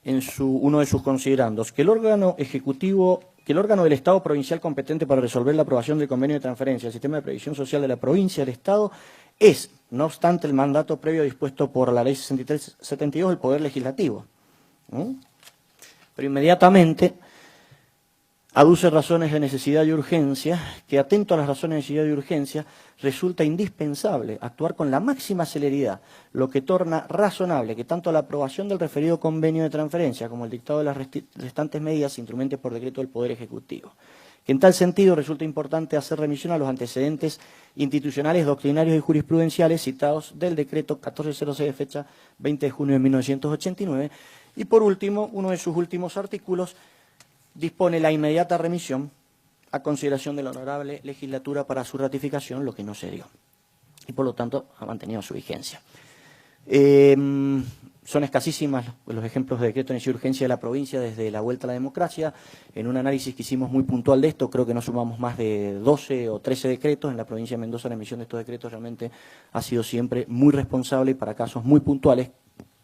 en uno de sus considerandos que el órgano del Estado provincial competente para resolver la aprobación del convenio de transferencia al sistema de previsión social de la provincia del Estado es, no obstante el mandato previo dispuesto por la Ley 6372, el Poder Legislativo. Pero inmediatamente aduce razones de necesidad y urgencia, que atento a las razones de necesidad y urgencia, resulta indispensable actuar con la máxima celeridad, lo que torna razonable que tanto la aprobación del referido convenio de transferencia como el dictado de las restantes medidas se instrumenten por decreto del Poder Ejecutivo. Que en tal sentido resulta importante hacer remisión a los antecedentes institucionales, doctrinarios y jurisprudenciales citados del decreto 1406 de fecha 20 de junio de 1989, y por último, uno de sus últimos artículos dispone la inmediata remisión a consideración de la honorable legislatura para su ratificación, lo que no se dio, y por lo tanto ha mantenido su vigencia. Son escasísimas los ejemplos de decreto de necesidad y urgencia de la provincia desde la vuelta a la democracia. En un análisis que hicimos muy puntual de esto, creo que no sumamos más de 12 o 13 decretos. En la provincia de Mendoza la emisión de estos decretos realmente ha sido siempre muy responsable y para casos muy puntuales.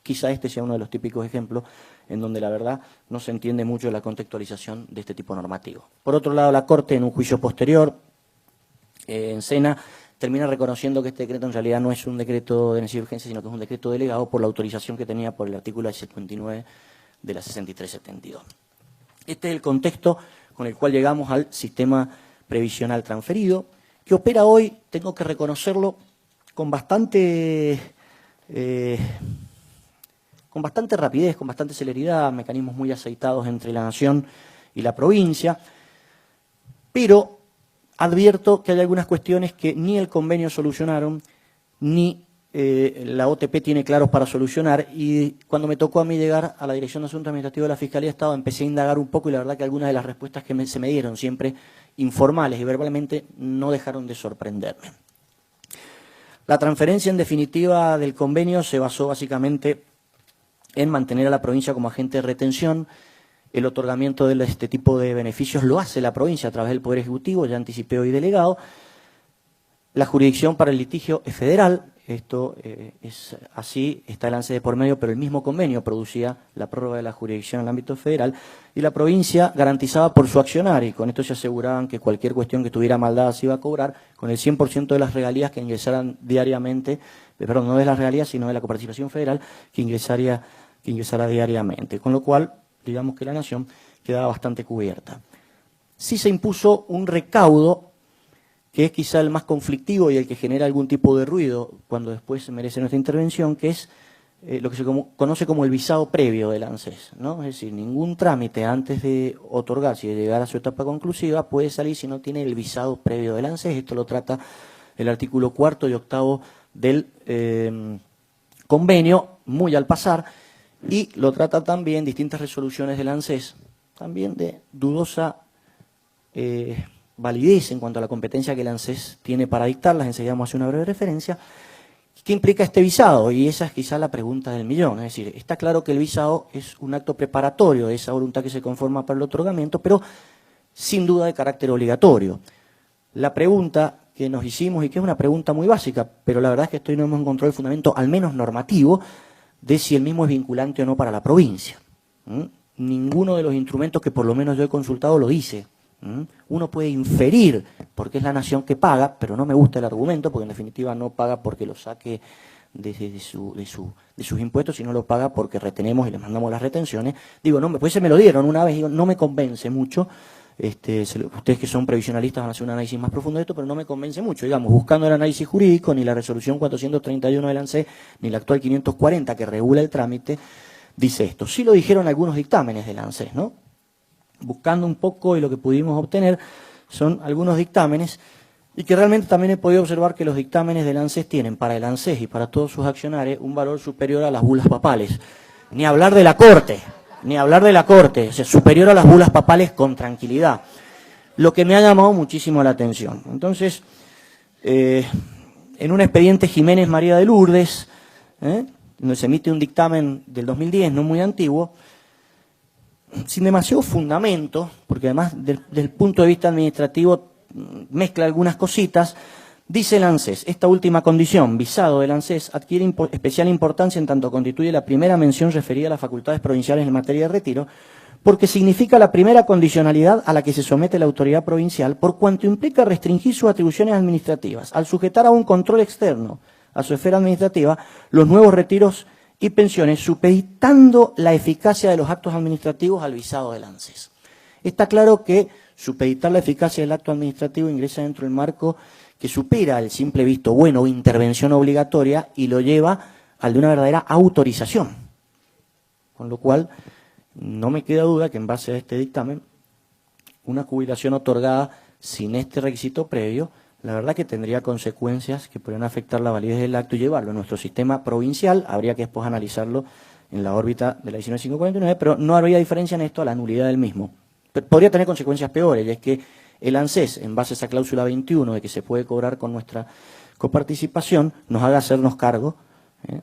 Quizá este sea uno de los típicos ejemplos en donde la verdad no se entiende mucho la contextualización de este tipo normativo. Por otro lado, la Corte, en un juicio posterior, en Sena, termina reconociendo que este decreto en realidad no es un decreto de necesidad y urgencia, sino que es un decreto delegado por la autorización que tenía por el artículo 59 de la 6372. Este es el contexto con el cual llegamos al sistema previsional transferido, que opera hoy, tengo que reconocerlo, con bastante rapidez, con bastante celeridad, mecanismos muy aceitados entre la Nación y la provincia, pero advierto que hay algunas cuestiones que ni el convenio solucionaron, ni la OTP tiene claros para solucionar, y cuando me tocó a mí llegar a la Dirección de Asuntos Administrativos de la Fiscalía de Estado, empecé a indagar un poco, y la verdad que algunas de las respuestas que se me dieron, siempre informales y verbalmente, no dejaron de sorprenderme. La transferencia, en definitiva, del convenio se basó básicamente en mantener a la provincia como agente de retención. El otorgamiento de este tipo de beneficios lo hace la provincia a través del Poder Ejecutivo, ya anticipé hoy delegado. La jurisdicción para el litigio es federal, esto es así, está el ANSE de por medio, pero el mismo convenio producía la prórroga de la jurisdicción en el ámbito federal, y la provincia garantizaba por su accionar, y con esto se aseguraban que cualquier cuestión que tuviera maldad se iba a cobrar con el 100% de las regalías que ingresaran diariamente, perdón, no de las regalías, sino de la coparticipación federal que ingresara diariamente, con lo cual digamos que la Nación quedaba bastante cubierta. sí se impuso un recaudo que es quizá el más conflictivo y el que genera algún tipo de ruido cuando después merece nuestra intervención, que es lo que se conoce como el visado previo del ANSES, ¿no? Es decir, ningún trámite antes de otorgarse y de llegar a su etapa conclusiva puede salir si no tiene el visado previo del ANSES. Esto lo trata el artículo 4 y 8 del convenio, muy al pasar, y lo trata también distintas resoluciones del ANSES, también de dudosa validez en cuanto a la competencia que el ANSES tiene para dictarlas. Enseguida vamos a hacer una breve referencia. ¿Qué implica este visado? Y esa es quizá la pregunta del millón. Es decir, está claro que el visado es un acto preparatorio de esa voluntad que se conforma para el otorgamiento, pero sin duda de carácter obligatorio. La pregunta que nos hicimos, y que es una pregunta muy básica, pero la verdad es que esto no hemos encontrado el fundamento, al menos normativo, de si el mismo es vinculante o no para la provincia. Ninguno de los instrumentos que por lo menos yo he consultado lo dice. Uno puede inferir, porque es la nación que paga, pero no me gusta el argumento, porque en definitiva no paga porque lo saque de sus impuestos, sino lo paga porque retenemos y les mandamos las retenciones. Digo, no, pues se me lo dieron una vez, digo, no me convence mucho. Ustedes que son previsionalistas van a hacer un análisis más profundo de esto, pero no me convence mucho. Digamos, buscando el análisis jurídico, ni la resolución 431 del ANSES, ni la actual 540 que regula el trámite, dice esto. Sí lo dijeron algunos dictámenes del ANSES, ¿no? Buscando un poco y lo que pudimos obtener son algunos dictámenes, y que realmente también he podido observar que los dictámenes del ANSES tienen para el ANSES y para todos sus accionarios un valor superior a las bulas papales. Ni hablar de la Corte, o sea, superior a las bulas papales con tranquilidad. Lo que me ha llamado muchísimo la atención. Entonces, en un expediente Jiménez María de Lourdes, donde se emite un dictamen del 2010, no muy antiguo, sin demasiado fundamento, porque además desde el punto de vista administrativo mezcla algunas cositas, dice el ANSES, esta última condición, visado del ANSES, adquiere especial importancia en tanto constituye la primera mención referida a las facultades provinciales en materia de retiro, porque significa la primera condicionalidad a la que se somete la autoridad provincial, por cuanto implica restringir sus atribuciones administrativas, al sujetar a un control externo a su esfera administrativa los nuevos retiros y pensiones, supeditando la eficacia de los actos administrativos al visado del ANSES. Está claro que supeditar la eficacia del acto administrativo ingresa dentro del marco que supera el simple visto bueno o intervención obligatoria y lo lleva al de una verdadera autorización. Con lo cual, no me queda duda que en base a este dictamen, una jubilación otorgada sin este requisito previo, la verdad que tendría consecuencias que podrían afectar la validez del acto y llevarlo a nuestro sistema provincial. Habría que después analizarlo en la órbita de la 19549, pero no habría diferencia en esto a la nulidad del mismo. Pero podría tener consecuencias peores, y es que el ANSES, en base a esa cláusula 21 de que se puede cobrar con nuestra coparticipación, nos haga hacernos cargo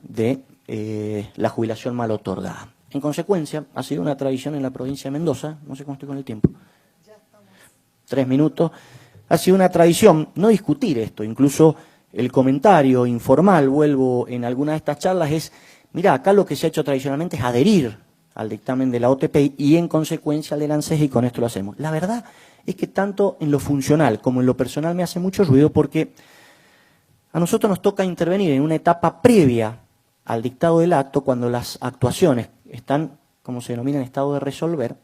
de la jubilación mal otorgada. En consecuencia, ha sido una tradición en la provincia de Mendoza, no sé cómo estoy con el tiempo, 3 minutos, ha sido una tradición no discutir esto, incluso el comentario informal, vuelvo en alguna de estas charlas, es, mira, acá lo que se ha hecho tradicionalmente es adherir al dictamen de la OTP y en consecuencia al del ANSES, y con esto lo hacemos. La verdad es que tanto en lo funcional como en lo personal me hace mucho ruido, porque a nosotros nos toca intervenir en una etapa previa al dictado del acto, cuando las actuaciones están, como se denomina, en estado de resolver,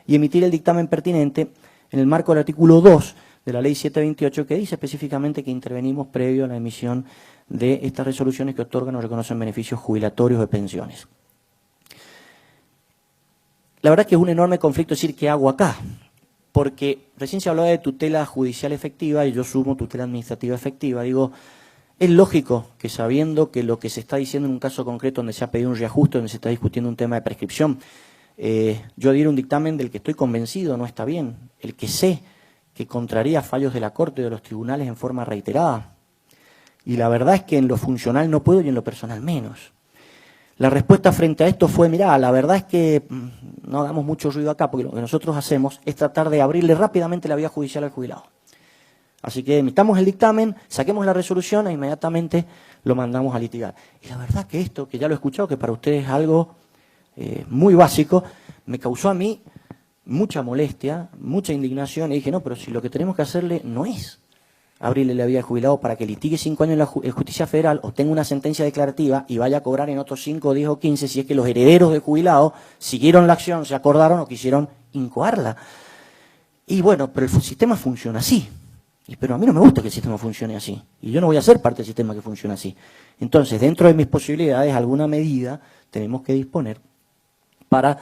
y emitir el dictamen pertinente en el marco del artículo 2 de la Ley 728, que dice específicamente que intervenimos previo a la emisión de estas resoluciones que otorgan o reconocen beneficios jubilatorios de pensiones. La verdad es que es un enorme conflicto decir qué hago acá, porque recién se hablaba de tutela judicial efectiva y yo sumo tutela administrativa efectiva. Digo, es lógico que sabiendo que lo que se está diciendo en un caso concreto donde se ha pedido un reajuste, donde se está discutiendo un tema de prescripción, yo diera un dictamen del que estoy convencido no está bien, el que sé que contraría fallos de la Corte y de los tribunales en forma reiterada. Y la verdad es que en lo funcional no puedo y en lo personal menos. La respuesta frente a esto fue, mirá, la verdad es que no hagamos mucho ruido acá, porque lo que nosotros hacemos es tratar de abrirle rápidamente la vía judicial al jubilado. Así que emitamos el dictamen, saquemos la resolución e inmediatamente lo mandamos a litigar. Y la verdad que esto, que ya lo he escuchado, que para ustedes es algo muy básico, me causó a mí mucha molestia, mucha indignación, y dije, no, pero si lo que tenemos que hacerle no es abrirle la vía al jubilado para que litigue 5 años en la Justicia Federal, obtenga una sentencia declarativa y vaya a cobrar en otros 5, 10 o 15 si es que los herederos del jubilado siguieron la acción, se acordaron o quisieron incoarla. Y bueno, pero el sistema funciona así. Pero a mí no me gusta que el sistema funcione así. Y yo no voy a ser parte del sistema que funciona así. Entonces, dentro de mis posibilidades, alguna medida tenemos que disponer para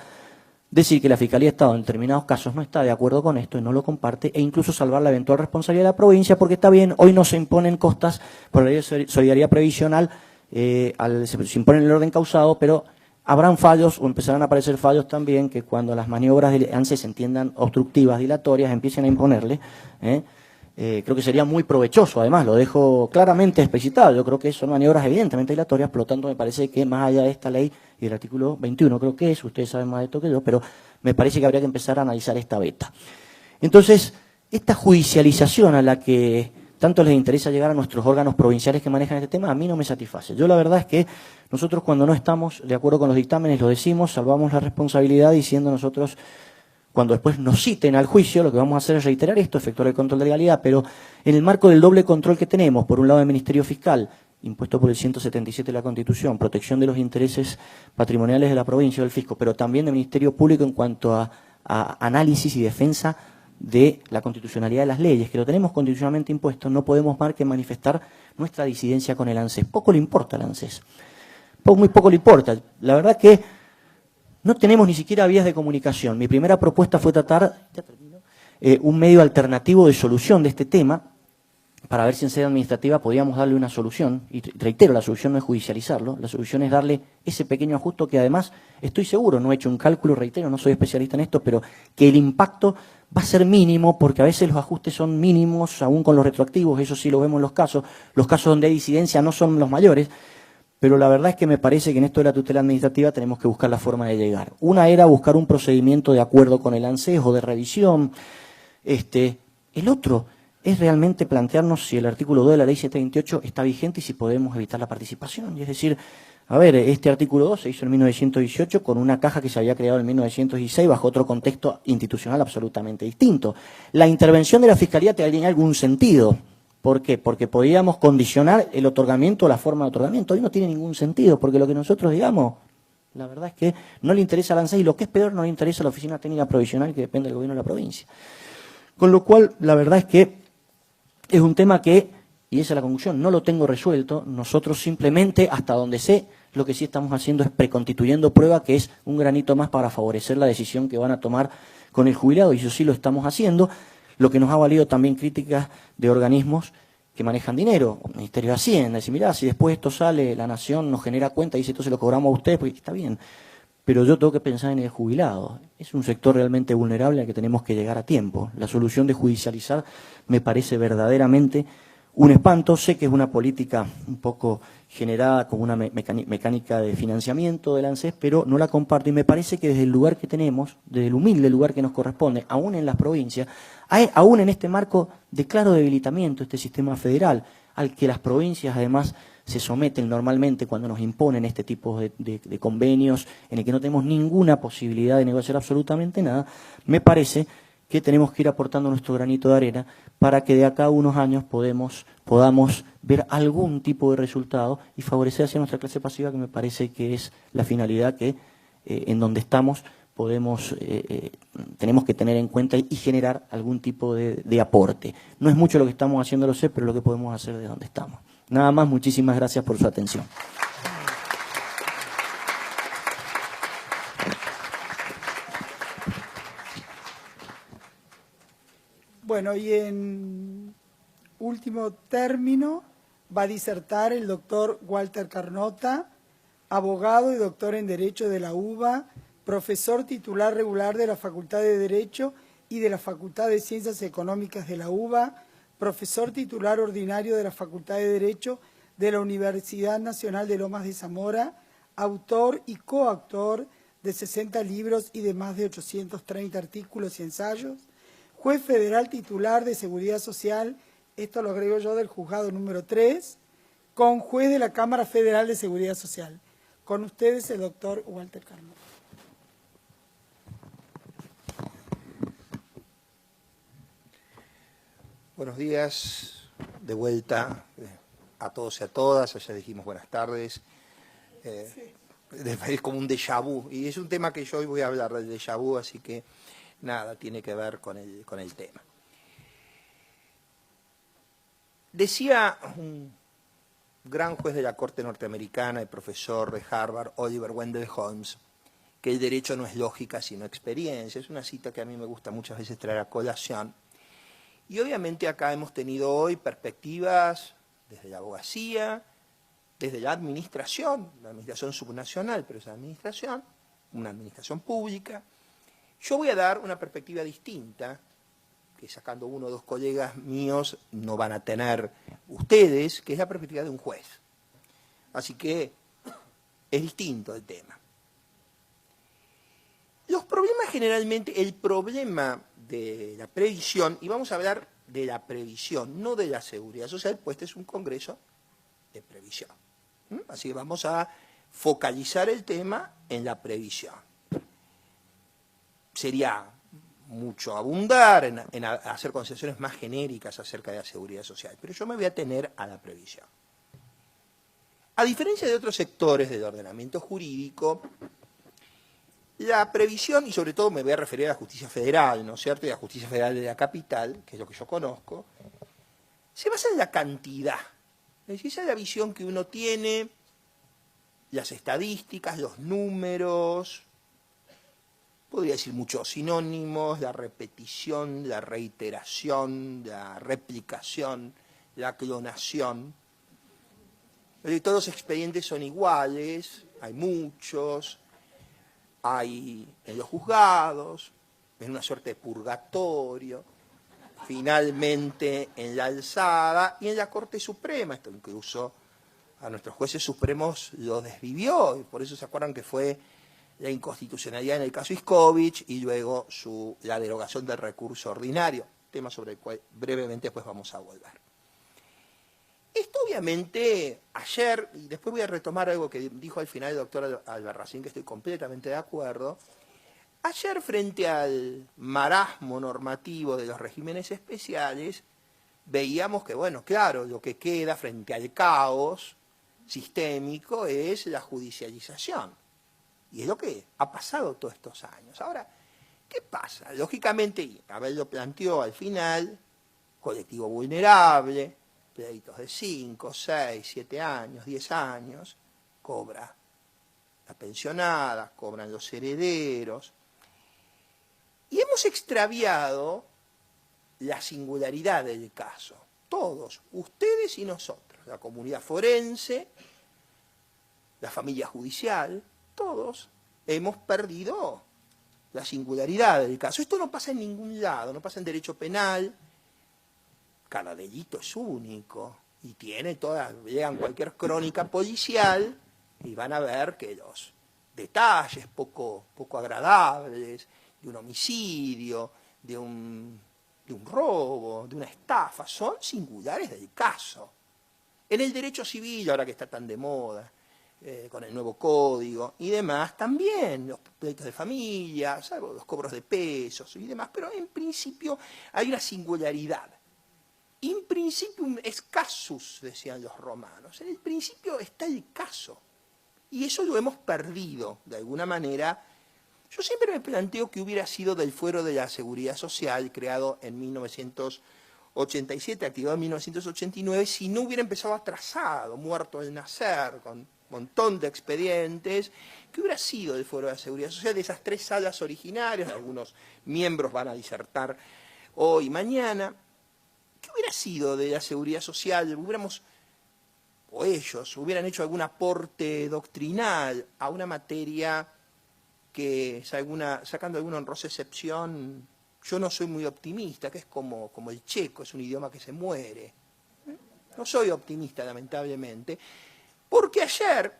decir que la Fiscalía de Estado en determinados casos no está de acuerdo con esto y no lo comparte, e incluso salvar la eventual responsabilidad de la provincia, porque está bien, hoy no se imponen costas por la ley de solidaridad previsional, se impone el orden causado, pero habrán fallos o empezarán a aparecer fallos también que cuando las maniobras de ANSES se entiendan obstructivas, dilatorias, empiecen a imponerle. Creo que sería muy provechoso, además, lo dejo claramente explicitado. Yo creo que son maniobras evidentemente dilatorias, por lo tanto me parece que más allá de esta ley y del artículo 21, creo que es, ustedes saben más de esto que yo, pero me parece que habría que empezar a analizar esta beta. Entonces, esta judicialización a la que tanto les interesa llegar a nuestros órganos provinciales que manejan este tema, a mí no me satisface. Yo la verdad es que nosotros cuando no estamos de acuerdo con los dictámenes lo decimos, salvamos la responsabilidad diciendo nosotros, cuando después nos citen al juicio, lo que vamos a hacer es reiterar esto, efectuar el control de legalidad, pero en el marco del doble control que tenemos, por un lado del Ministerio Fiscal, impuesto por el 177 de la Constitución, protección de los intereses patrimoniales de la provincia o del fisco, pero también del Ministerio Público en cuanto a análisis y defensa de la constitucionalidad de las leyes, que lo tenemos constitucionalmente impuesto, no podemos más que manifestar nuestra disidencia con el ANSES. Poco le importa al ANSES, muy poco le importa. La verdad que no tenemos ni siquiera vías de comunicación. Mi primera propuesta fue tratar un medio alternativo de solución de este tema, para ver si en sede administrativa podíamos darle una solución. Y reitero, la solución no es judicializarlo, la solución es darle ese pequeño ajuste que además, estoy seguro, no he hecho un cálculo, reitero, no soy especialista en esto, pero que el impacto va a ser mínimo, porque a veces los ajustes son mínimos, aún con los retroactivos, eso sí lo vemos en los casos donde hay disidencia no son los mayores. Pero la verdad es que me parece que en esto de la tutela administrativa tenemos que buscar la forma de llegar. Una era buscar un procedimiento de acuerdo con el ANSES o de revisión. El otro es realmente plantearnos si el artículo 2 de la ley 728 está vigente y si podemos evitar la participación. Y es decir, a ver, este artículo 2 se hizo en 1918 con una caja que se había creado en 1916 bajo otro contexto institucional absolutamente distinto. La intervención de la Fiscalía tenía algún sentido. ¿Por qué? Porque podíamos condicionar el otorgamiento o la forma de otorgamiento. Hoy no tiene ningún sentido, porque lo que nosotros digamos, la verdad es que no le interesa al ANSES y lo que es peor, no le interesa a la Oficina Técnica Provisional que depende del gobierno de la provincia. Con lo cual, la verdad es que es un tema que, y esa es la conclusión, no lo tengo resuelto. Nosotros simplemente, hasta donde sé, lo que sí estamos haciendo es preconstituyendo prueba, que es un granito más para favorecer la decisión que van a tomar con el jubilado, y eso sí lo estamos haciendo. Lo que nos ha valido también críticas de organismos que manejan dinero, el Ministerio de Hacienda, decir, mirá, si después esto sale, la Nación nos genera cuenta y dice, esto se lo cobramos a ustedes, porque está bien, pero yo tengo que pensar en el jubilado. Es un sector realmente vulnerable al que tenemos que llegar a tiempo. La solución de judicializar me parece verdaderamente un espanto. Sé que es una política un poco generada como una mecánica de financiamiento del ANSES, pero no la comparto y me parece que desde el lugar que tenemos, desde el humilde lugar que nos corresponde, aún en las provincias, aún en este marco de claro debilitamiento, este sistema federal, al que las provincias además se someten normalmente cuando nos imponen este tipo de convenios en el que no tenemos ninguna posibilidad de negociar absolutamente nada, me parece que tenemos que ir aportando nuestro granito de arena para que de acá a unos años podamos ver algún tipo de resultado y favorecer hacia nuestra clase pasiva, que me parece que es la finalidad que en donde estamos tenemos que tener en cuenta y generar algún tipo de aporte. No es mucho lo que estamos haciendo, lo sé, pero lo que podemos hacer de donde estamos. Nada más, muchísimas gracias por su atención. Bueno, y en último término va a disertar el doctor Walter Carnota, abogado y doctor en Derecho de la UBA, profesor titular regular de la Facultad de Derecho y de la Facultad de Ciencias Económicas de la UBA, profesor titular ordinario de la Facultad de Derecho de la Universidad Nacional de Lomas de Zamora, autor y coautor de 60 libros y de más de 830 artículos y ensayos, juez federal titular de Seguridad Social, esto lo agrego yo del juzgado número 3, con juez de la Cámara Federal de Seguridad Social. Con ustedes el doctor Walter Carnota. Buenos días, de vuelta a todos y a todas, ya dijimos buenas tardes. Es como un déjà vu, y es un tema que yo hoy voy a hablar del déjà vu, así que nada tiene que ver con el tema. Decía un gran juez de la Corte norteamericana y profesor de Harvard, Oliver Wendell Holmes, que el derecho no es lógica sino experiencia. Es una cita que a mí me gusta muchas veces traer a colación. Y obviamente acá hemos tenido hoy perspectivas desde la abogacía, desde la administración subnacional, pero es administración, una administración pública. Yo voy a dar una perspectiva distinta, que sacando uno o dos colegas míos no van a tener ustedes, que es la perspectiva de un juez. Así que es distinto el tema. Los problemas generalmente, el problema de la previsión, y vamos a hablar de la previsión, no de la seguridad social, pues este es un congreso de previsión. Así que vamos a focalizar el tema en la previsión. Sería mucho abundar en hacer concepciones más genéricas acerca de la seguridad social, pero yo me voy a atener a la previsión. A diferencia de otros sectores del ordenamiento jurídico, la previsión, y sobre todo me voy a referir a la justicia federal, ¿no es cierto?, y a la justicia federal de la capital, que es lo que yo conozco, se basa en la cantidad. Es decir, esa es la visión que uno tiene, las estadísticas, los números, podría decir muchos sinónimos, la repetición, la reiteración, la replicación, la clonación. Todos los expedientes son iguales, hay muchos, hay en los juzgados, en una suerte de purgatorio, finalmente en la alzada y en la Corte Suprema. Esto incluso a nuestros jueces supremos lo desvivió, y por eso se acuerdan que fue la inconstitucionalidad en el caso Iskowich y luego la derogación del recurso ordinario, tema sobre el cual brevemente después vamos a volver. Esto obviamente ayer, y después voy a retomar algo que dijo al final el doctor Albarracín, que estoy completamente de acuerdo. Ayer, frente al marasmo normativo de los regímenes especiales, veíamos que, bueno, claro, lo que queda frente al caos sistémico es la judicialización. Y es lo que ha pasado todos estos años. Ahora, ¿qué pasa? Lógicamente, Abel lo planteó al final, colectivo vulnerable, pleitos de 5, 6, 7 años, 10 años, cobra la pensionada, cobran los herederos. Y hemos extraviado la singularidad del caso. Todos, ustedes y nosotros, la comunidad forense, la familia judicial, todos hemos perdido la singularidad del caso. Esto no pasa en ningún lado, no pasa en derecho penal. Cada delito es único y tiene lean cualquier crónica policial y van a ver que los detalles poco agradables de un homicidio, de un robo, de una estafa, son singulares del caso. En el derecho civil, ahora que está tan de moda, con el nuevo código y demás, también los pleitos de familia, salvo los cobros de pesos y demás, pero en principio hay una singularidad. In principium es casus, decían los romanos. En el principio está el caso. Y eso lo hemos perdido, de alguna manera. Yo siempre me planteo que hubiera sido del Fuero de la Seguridad Social, creado en 1987, activado en 1989, si no hubiera empezado atrasado, muerto al nacer, con un montón de expedientes. ¿Qué hubiera sido del Fuero de la Seguridad Social, de esas 3 salas originarias? Algunos miembros van a disertar hoy y mañana. ¿Qué hubiera sido de la seguridad social? O ellos hubieran hecho algún aporte doctrinal a una materia que, sacando alguna honrosa excepción, yo no soy muy optimista, que es como el checo, es un idioma que se muere. No soy optimista, lamentablemente, porque ayer,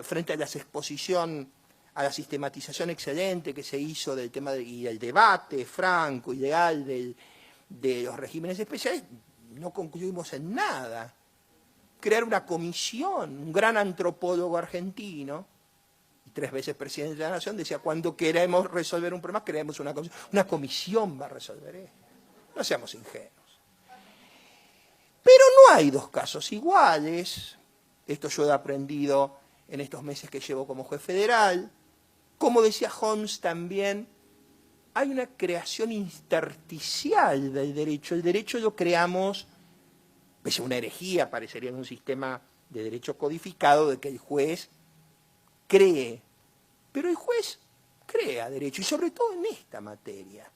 frente a la exposición, a la sistematización excelente que se hizo del tema y el debate franco y leal de los regímenes especiales, no concluimos en nada. Crear una comisión, un gran antropólogo argentino, y 3 veces presidente de la Nación, decía, cuando queremos resolver un problema, creamos una comisión. Una comisión va a resolver esto. No seamos ingenuos. Pero no hay 2 casos iguales. Esto yo he aprendido en estos meses que llevo como juez federal. Como decía Holmes también, hay una creación intersticial del derecho. El derecho lo creamos, pese a una herejía, parecería en un sistema de derecho codificado, de que el juez cree. Pero el juez crea derecho, y sobre todo en esta materia.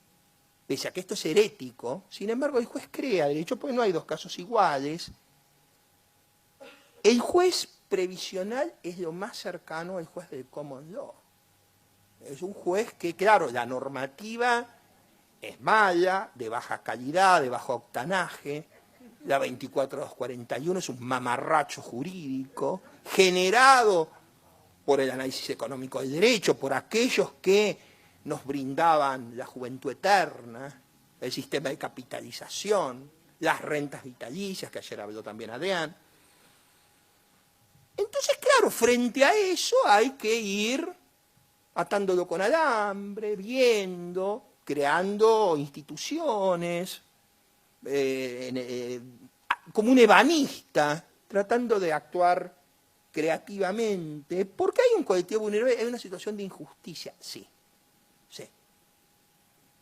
Pese a que esto es herético, sin embargo el juez crea derecho, porque no hay dos casos iguales. El juez previsional es lo más cercano al juez del common law. Es un juez que, claro, la normativa es mala, de baja calidad, de bajo octanaje. La 24241 es un mamarracho jurídico generado por el análisis económico del derecho, por aquellos que nos brindaban la juventud eterna, el sistema de capitalización, las rentas vitalicias, que ayer habló también Adrián. Entonces, claro, frente a eso hay que ir atándolo con alambre, viendo, creando instituciones, como un ebanista, tratando de actuar creativamente, porque hay un colectivo vulnerable, hay una situación de injusticia, sí.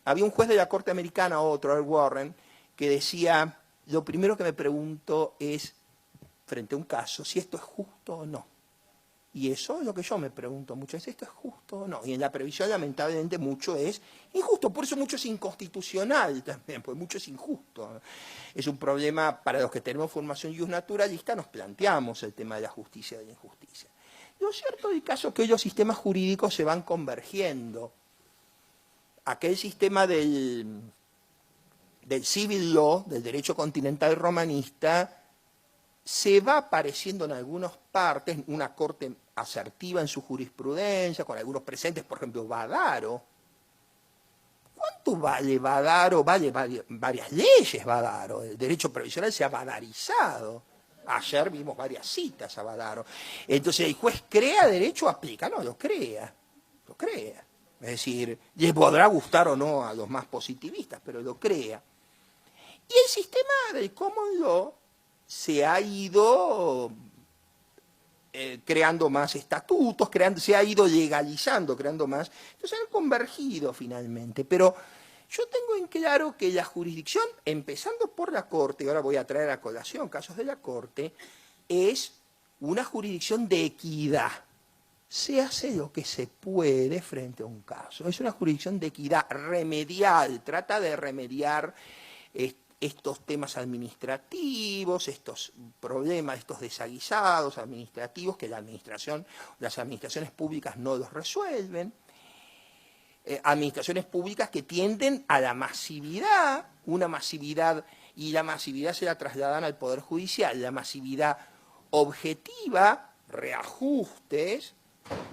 Había un juez de la Corte Americana, otro, Earl Warren, que decía, lo primero que me pregunto es, frente a un caso, si esto es justo o no. Y eso es lo que yo me pregunto mucho, ¿es esto es justo o no? Y en la previsión, lamentablemente, mucho es injusto, por eso mucho es inconstitucional también, porque mucho es injusto. Es un problema, para los que tenemos formación justnaturalista, nos planteamos el tema de la justicia y de la injusticia. Lo cierto del caso es que hoy los sistemas jurídicos se van convergiendo. Aquel sistema del civil law, del derecho continental romanista, se va apareciendo en algunas partes, una corte asertiva en su jurisprudencia, con algunos presentes, por ejemplo, Badaro. ¿Cuánto vale Badaro? Vale varias leyes Badaro. El derecho previsional se ha badarizado. Ayer vimos varias citas a Badaro. Entonces, el juez crea derecho, aplica. No, lo crea. Lo crea. Es decir, les podrá gustar o no a los más positivistas, pero lo crea. Y el sistema del common law se ha ido creando más estatutos, se ha ido legalizando, creando más. Entonces han convergido finalmente. Pero yo tengo en claro que la jurisdicción, empezando por la Corte, y ahora voy a traer a colación casos de la Corte, es una jurisdicción de equidad. Se hace lo que se puede frente a un caso. Es una jurisdicción de equidad remedial, trata de remediar estos temas administrativos, estos problemas, estos desaguisados administrativos que las administraciones públicas no los resuelven. Administraciones públicas que tienden a la masividad, una masividad, y la masividad se la trasladan al Poder Judicial, la masividad objetiva, reajustes,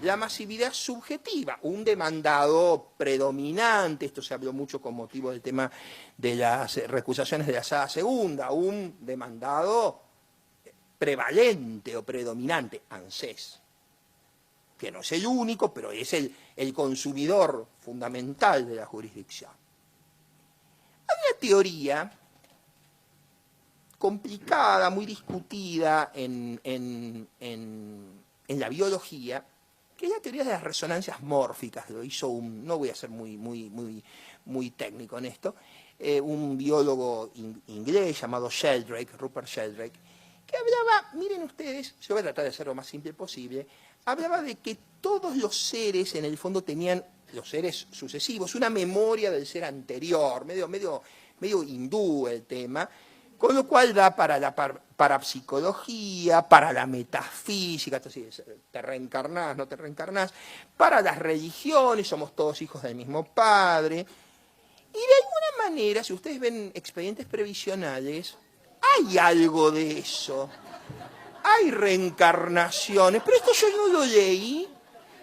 la masividad subjetiva, un demandado predominante, esto se habló mucho con motivo del tema de las recusaciones de la Sala Segunda, un demandado prevalente o predominante, ANSES, que no es el único, pero es el consumidor fundamental de la jurisdicción. Hay una teoría complicada, muy discutida en la biología, que es la teoría de las resonancias mórficas. Lo hizo no voy a ser muy técnico en esto, un biólogo inglés llamado Sheldrake, Rupert Sheldrake, que hablaba, miren ustedes, yo voy a tratar de ser lo más simple posible, hablaba de que todos los seres en el fondo tenían, los seres sucesivos, una memoria del ser anterior, medio hindú el tema, con lo cual da para la parapsicología, para la metafísica, entonces, te reencarnás, no te reencarnás, para las religiones, somos todos hijos del mismo padre. Y de alguna manera, si ustedes ven expedientes previsionales, hay algo de eso. Hay reencarnaciones, pero esto yo no lo leí,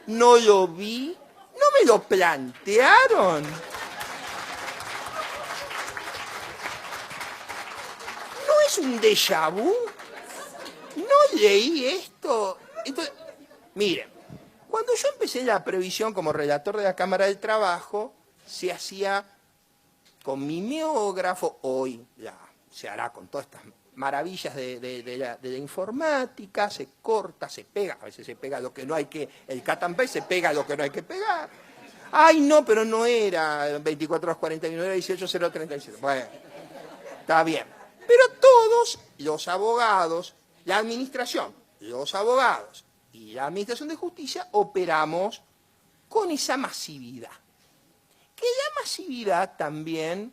no lo vi, no me lo plantearon. ¿Es un déjà vu? No leí esto. Entonces, miren, cuando yo empecé la previsión como relator de la Cámara del Trabajo, se hacía con mimeógrafo, hoy ya se hará con todas estas maravillas de la informática, se corta, se pega, a veces se pega lo que no hay que, el cut and paste se pega lo que no hay que pegar. Ay, no, pero no era 24:41, era 18:037. Bueno, está bien. Pero todos los abogados, la administración, los abogados y la administración de justicia operamos con esa masividad. Que la masividad también,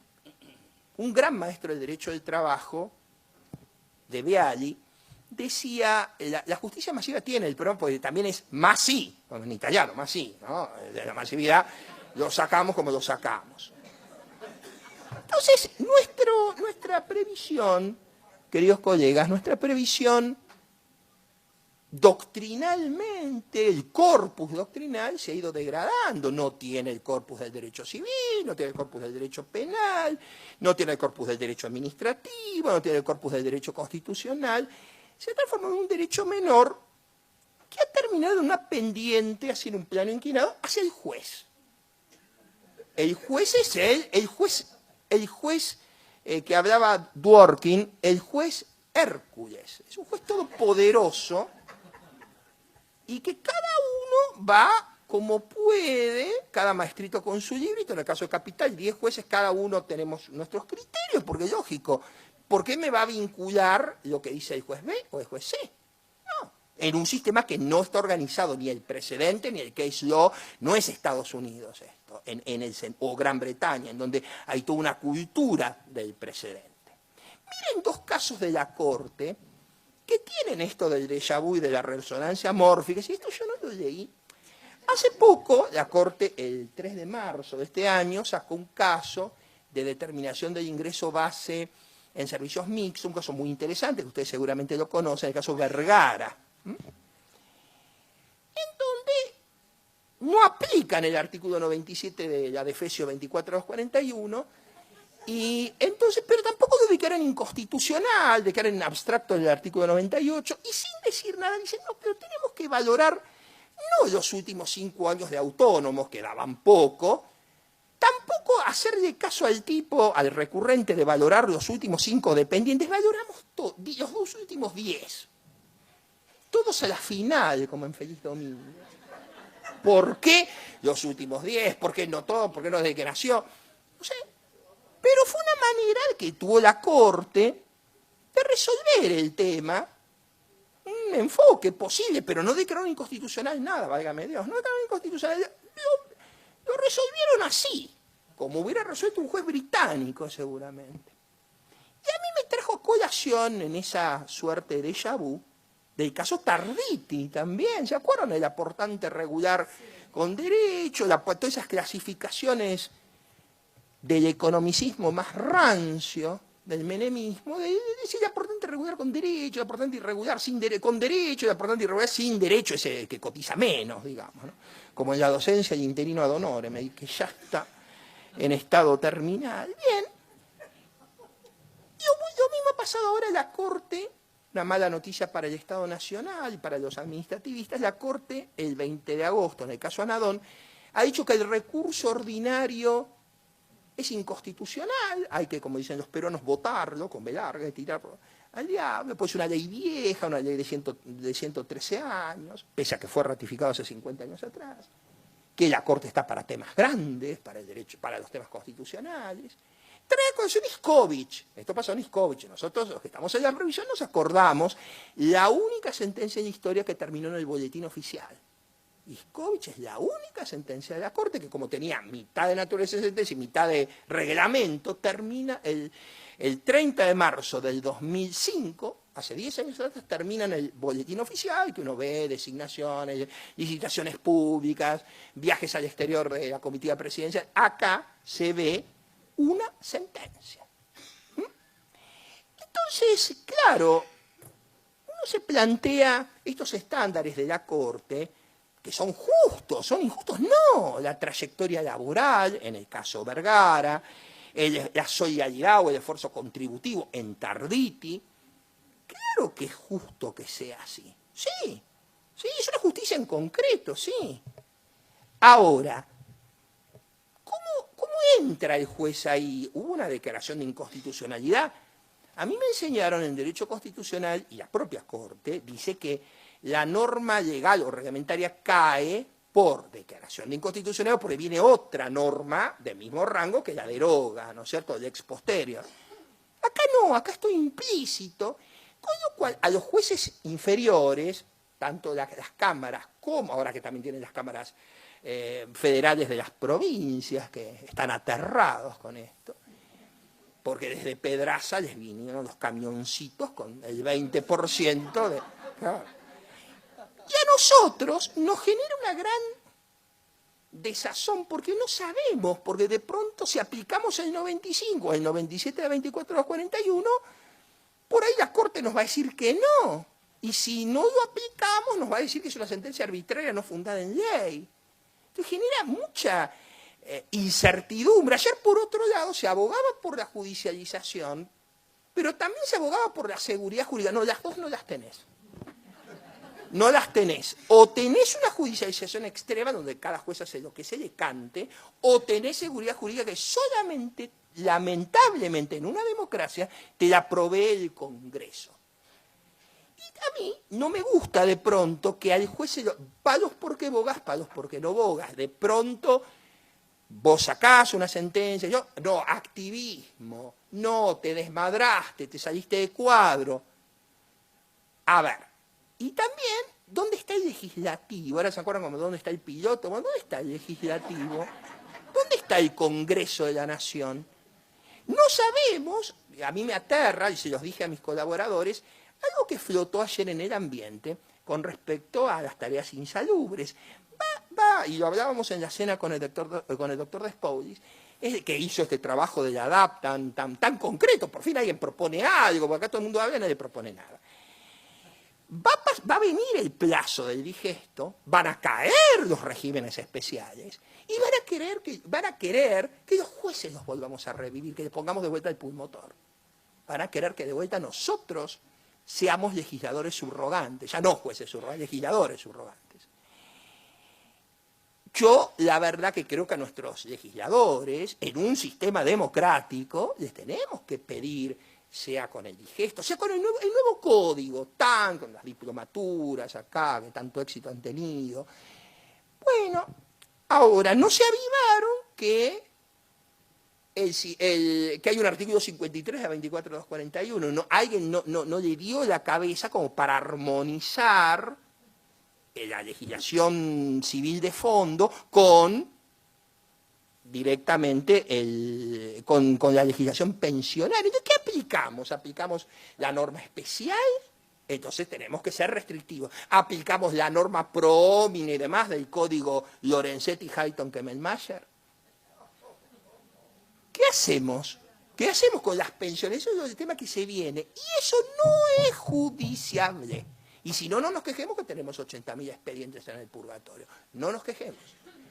un gran maestro del derecho del trabajo, de Viali, decía, la justicia masiva tiene el problema, porque también es masí, en italiano, masí, ¿no? De la masividad lo sacamos como lo sacamos. Entonces, nuestra previsión, queridos colegas, nuestra previsión doctrinalmente, el corpus doctrinal se ha ido degradando, no tiene el corpus del derecho civil, no tiene el corpus del derecho penal, no tiene el corpus del derecho administrativo, no tiene el corpus del derecho constitucional, se ha transformado en un derecho menor que ha terminado en una pendiente, así en un plano inclinado, hacia el juez. El juez es el juez que hablaba Dworkin, el juez Hércules. Es un juez todopoderoso y que cada uno va como puede, cada maestrito con su librito, en el caso de Capital, 10 jueces, cada uno tenemos nuestros criterios, porque es lógico, ¿por qué me va a vincular lo que dice el juez B o el juez C? No, en un sistema que no está organizado, ni el precedente, ni el case law, no es Estados Unidos esto, o Gran Bretaña, en donde hay toda una cultura del precedente. Miren dos casos de la Corte que tienen esto del déjà vu y de la resonancia mórfica, y esto yo no lo leí. Hace poco, la Corte, el 3 de marzo de este año, sacó un caso de determinación del ingreso base en servicios mixtos, un caso muy interesante, que ustedes seguramente lo conocen, el caso Vergara, en donde no aplican el artículo 97 de la Defesio 24.241, y entonces, pero tampoco lo declaran inconstitucional, declaran en abstracto el artículo 98, y sin decir nada dicen, no, pero tenemos que valorar no los últimos 5 años de autónomos, que daban poco, tampoco hacerle caso al tipo, al recurrente de valorar los últimos 5 dependientes, valoramos los 2 últimos 10. Todos a la final, como en Feliz Domingo. ¿Por qué los últimos 10? ¿Por qué no todo? ¿Por qué no desde que nació? No sé. Pero fue una manera que tuvo la Corte de resolver el tema, un enfoque posible, pero no declararon inconstitucional nada, válgame Dios, no declararon inconstitucional, lo resolvieron así, como hubiera resuelto un juez británico seguramente. Y a mí me trajo colación en esa suerte de déjà vu del caso Tarditi también, ¿se acuerdan? El aportante regular con derecho, todas esas clasificaciones del economicismo más rancio, del menemismo, de decir el aportante regular con derecho, el aportante irregular con derecho, el aportante irregular sin derecho, ese que cotiza menos, digamos, ¿no? Como en la docencia el interino ad honorem, que ya está en estado terminal. Bien. Lo mismo ha pasado ahora en la Corte, una mala noticia para el Estado Nacional y para los administrativistas. La Corte, el 20 de agosto, en el caso Anadón, ha dicho que el recurso ordinario es inconstitucional, hay que, como dicen los peruanos, votarlo con B larga, tirarlo al diablo, pues una ley vieja, una ley de 113 años, pese a que fue ratificado hace 50 años atrás, que la Corte está para temas grandes, para el derecho, para los temas constitucionales. Trae a colación Iskowicz, esto pasó en Iskowicz, nosotros los que estamos en la revisión nos acordamos, la única sentencia en la historia que terminó en el boletín oficial. Iskowicz es la única sentencia de la Corte que, como tenía mitad de naturaleza de sentencia y mitad de reglamento, termina el 30 de marzo del 2005, hace 10 años atrás, termina en el boletín oficial, que uno ve designaciones, licitaciones públicas, viajes al exterior de la comitiva presidencial. Acá se ve una sentencia. Entonces, claro, uno se plantea estos estándares de la Corte, que son justos, son injustos, no. La trayectoria laboral, en el caso Vergara, la solidaridad o el esfuerzo contributivo en Tarditi, claro que es justo que sea así. Sí, es una justicia en concreto, sí. Ahora, ¿cómo entra el juez ahí? ¿Hubo una declaración de inconstitucionalidad? A mí me enseñaron en Derecho Constitucional, y la propia Corte dice que la norma legal o reglamentaria cae por declaración de inconstitucionalidad, porque viene otra norma del mismo rango que la deroga, ¿no es cierto?, el ex posterior. Acá no, acá estoy implícito, con lo cual a los jueces inferiores, tanto las cámaras como, ahora que también tienen las cámaras federales de las provincias, que están aterrados con esto, porque desde Pedraza les vinieron los camioncitos con el 20% de... Claro. Y a nosotros nos genera una gran desazón, porque no sabemos, porque de pronto si aplicamos el 95, el 97 de 24 a 41, por ahí la Corte nos va a decir que no. Y si no lo aplicamos, nos va a decir que es una sentencia arbitraria no fundada en ley. Entonces genera mucha incertidumbre. Ayer, por otro lado, se abogaba por la judicialización, pero también se abogaba por la seguridad jurídica. No, las dos no las tenés. No las tenés. O tenés una judicialización extrema donde cada juez hace lo que se le cante, o tenés seguridad jurídica que solamente, lamentablemente, en una democracia, te la provee el Congreso. Y a mí no me gusta de pronto que al juez se lo... palos porque bogas, palos porque no bogas. De pronto vos sacás una sentencia, yo, no, activismo, no, te desmadraste, te saliste de cuadro. A ver, y también, ¿dónde está el legislativo? Ahora se acuerdan como dónde está el piloto. Bueno, ¿dónde está el legislativo? ¿Dónde está el Congreso de la Nación? No sabemos, a mí me aterra, y se los dije a mis colaboradores, algo que flotó ayer en el ambiente con respecto a las tareas insalubres. Y lo hablábamos en la cena con el doctor Despoulis, que hizo este trabajo de la ADAP tan concreto. Por fin alguien propone algo, porque acá todo el mundo habla y nadie propone nada. Va a venir el plazo del digesto, van a caer los regímenes especiales y van a querer que los jueces los volvamos a revivir, que le pongamos de vuelta el pulmotor. Van a querer que de vuelta nosotros seamos legisladores subrogantes, ya no jueces subrogantes, legisladores subrogantes. Yo, la verdad que creo que a nuestros legisladores, en un sistema democrático, les tenemos que pedir, sea con el digesto, sea con el nuevo código, con las diplomaturas acá, que tanto éxito han tenido. Bueno, ahora, no se avivaron que hay un artículo 53 de 24.241. Alguien no le dio la cabeza como para armonizar la legislación civil de fondo directamente con la legislación pensionaria. Entonces, ¿qué aplicamos? ¿Aplicamos la norma especial? Entonces tenemos que ser restrictivos. ¿Aplicamos la norma pro homine y demás del código Lorenzetti, Hayton, Kemelmayer? ¿Qué hacemos? ¿Qué hacemos con las pensiones? Eso es el tema que se viene. Y eso no es judiciable. Y si no, no nos quejemos que tenemos 80.000 expedientes en el purgatorio. No nos quejemos.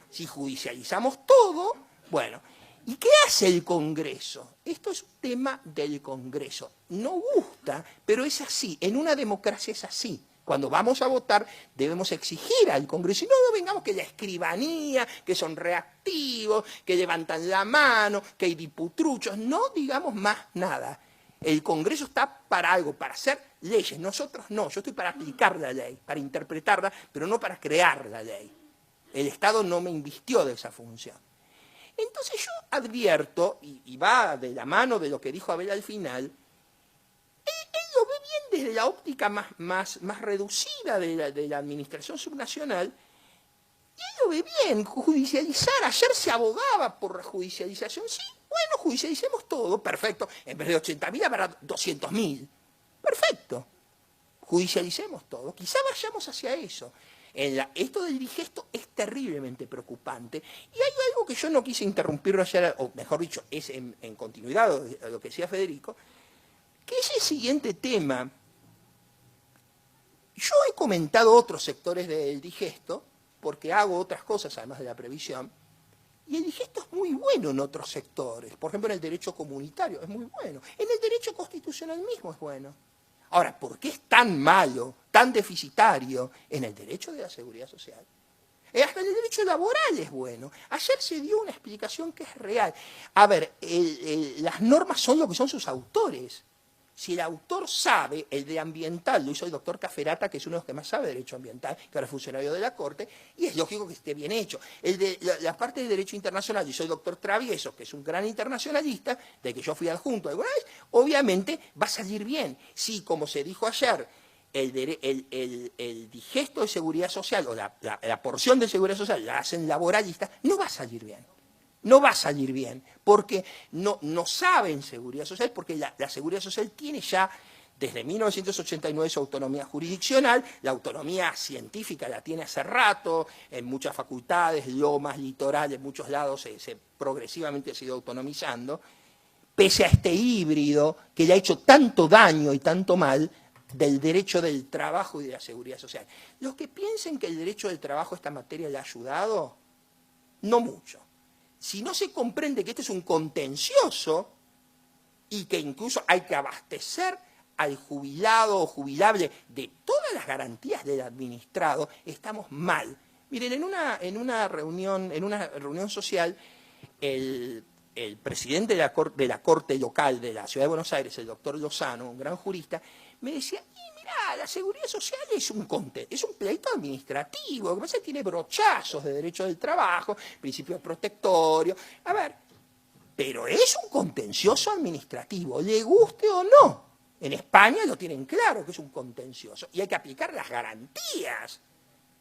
Si judicializamos todo, bueno. ¿Y qué hace el Congreso? Esto es un tema del Congreso. No gusta, pero es así. En una democracia es así. Cuando vamos a votar debemos exigir al Congreso. Y no vengamos que la escribanía, que son reactivos, que levantan la mano, que hay diputruchos. No digamos más nada. El Congreso está para algo, para hacer leyes. Nosotros no. Yo estoy para aplicar la ley, para interpretarla, pero no para crear la ley. El Estado no me invistió de esa función. Entonces yo advierto, y va de la mano de lo que dijo Abel al final, él lo ve bien desde la óptica más reducida de la administración subnacional, y él lo ve bien, judicializar. Ayer se abogaba por la judicialización. Sí, bueno, judicialicemos todo, perfecto. En vez de 80.000 habrá 200.000. Perfecto. Judicialicemos todo. Quizá vayamos hacia eso. Esto del digesto es terriblemente preocupante. Y hay algo que yo no quise interrumpirlo ayer, o mejor dicho, es en continuidad de lo que decía Federico, que es el siguiente tema. Yo he comentado otros sectores del digesto, porque hago otras cosas además de la previsión, y el digesto es muy bueno en otros sectores. Por ejemplo, en el derecho comunitario es muy bueno. En el derecho constitucional mismo es bueno. Ahora, ¿por qué es tan malo, tan deficitario en el derecho de la seguridad social? Hasta en el derecho laboral es bueno. Ayer se dio una explicación que es real. A ver, las normas son lo que son sus autores. Si el autor sabe, el de ambiental, yo soy el doctor Caferata, que es uno de los que más sabe de derecho ambiental, que ahora es funcionario de la Corte, y es lógico que esté bien hecho. El de la parte de derecho internacional, yo soy el doctor Travieso, que es un gran internacionalista, de que yo fui adjunto alguna vez, obviamente va a salir bien. Si, como se dijo ayer, el digesto de seguridad social o la porción de seguridad social la hacen laboralistas, no va a salir bien. No va a salir bien, porque no saben seguridad social, porque la seguridad social tiene ya desde 1989 su autonomía jurisdiccional, la autonomía científica la tiene hace rato, en muchas facultades, lomas, litoral, en muchos lados se progresivamente se ha ido autonomizando, pese a este híbrido que le ha hecho tanto daño y tanto mal del derecho del trabajo y de la seguridad social. Los que piensen que el derecho del trabajo a esta materia le ha ayudado, no mucho. Si no se comprende que este es un contencioso y que incluso hay que abastecer al jubilado o jubilable de todas las garantías del administrado, estamos mal. Miren, en una reunión social, el presidente de la Corte local de la Ciudad de Buenos Aires, el doctor Lozano, un gran jurista, me decía, mirá, la seguridad social es un pleito administrativo, lo que pasa es que tiene brochazos de derecho del trabajo, principio protectorio. A ver, pero es un contencioso administrativo, le guste o no. En España lo tienen claro que es un contencioso y hay que aplicar las garantías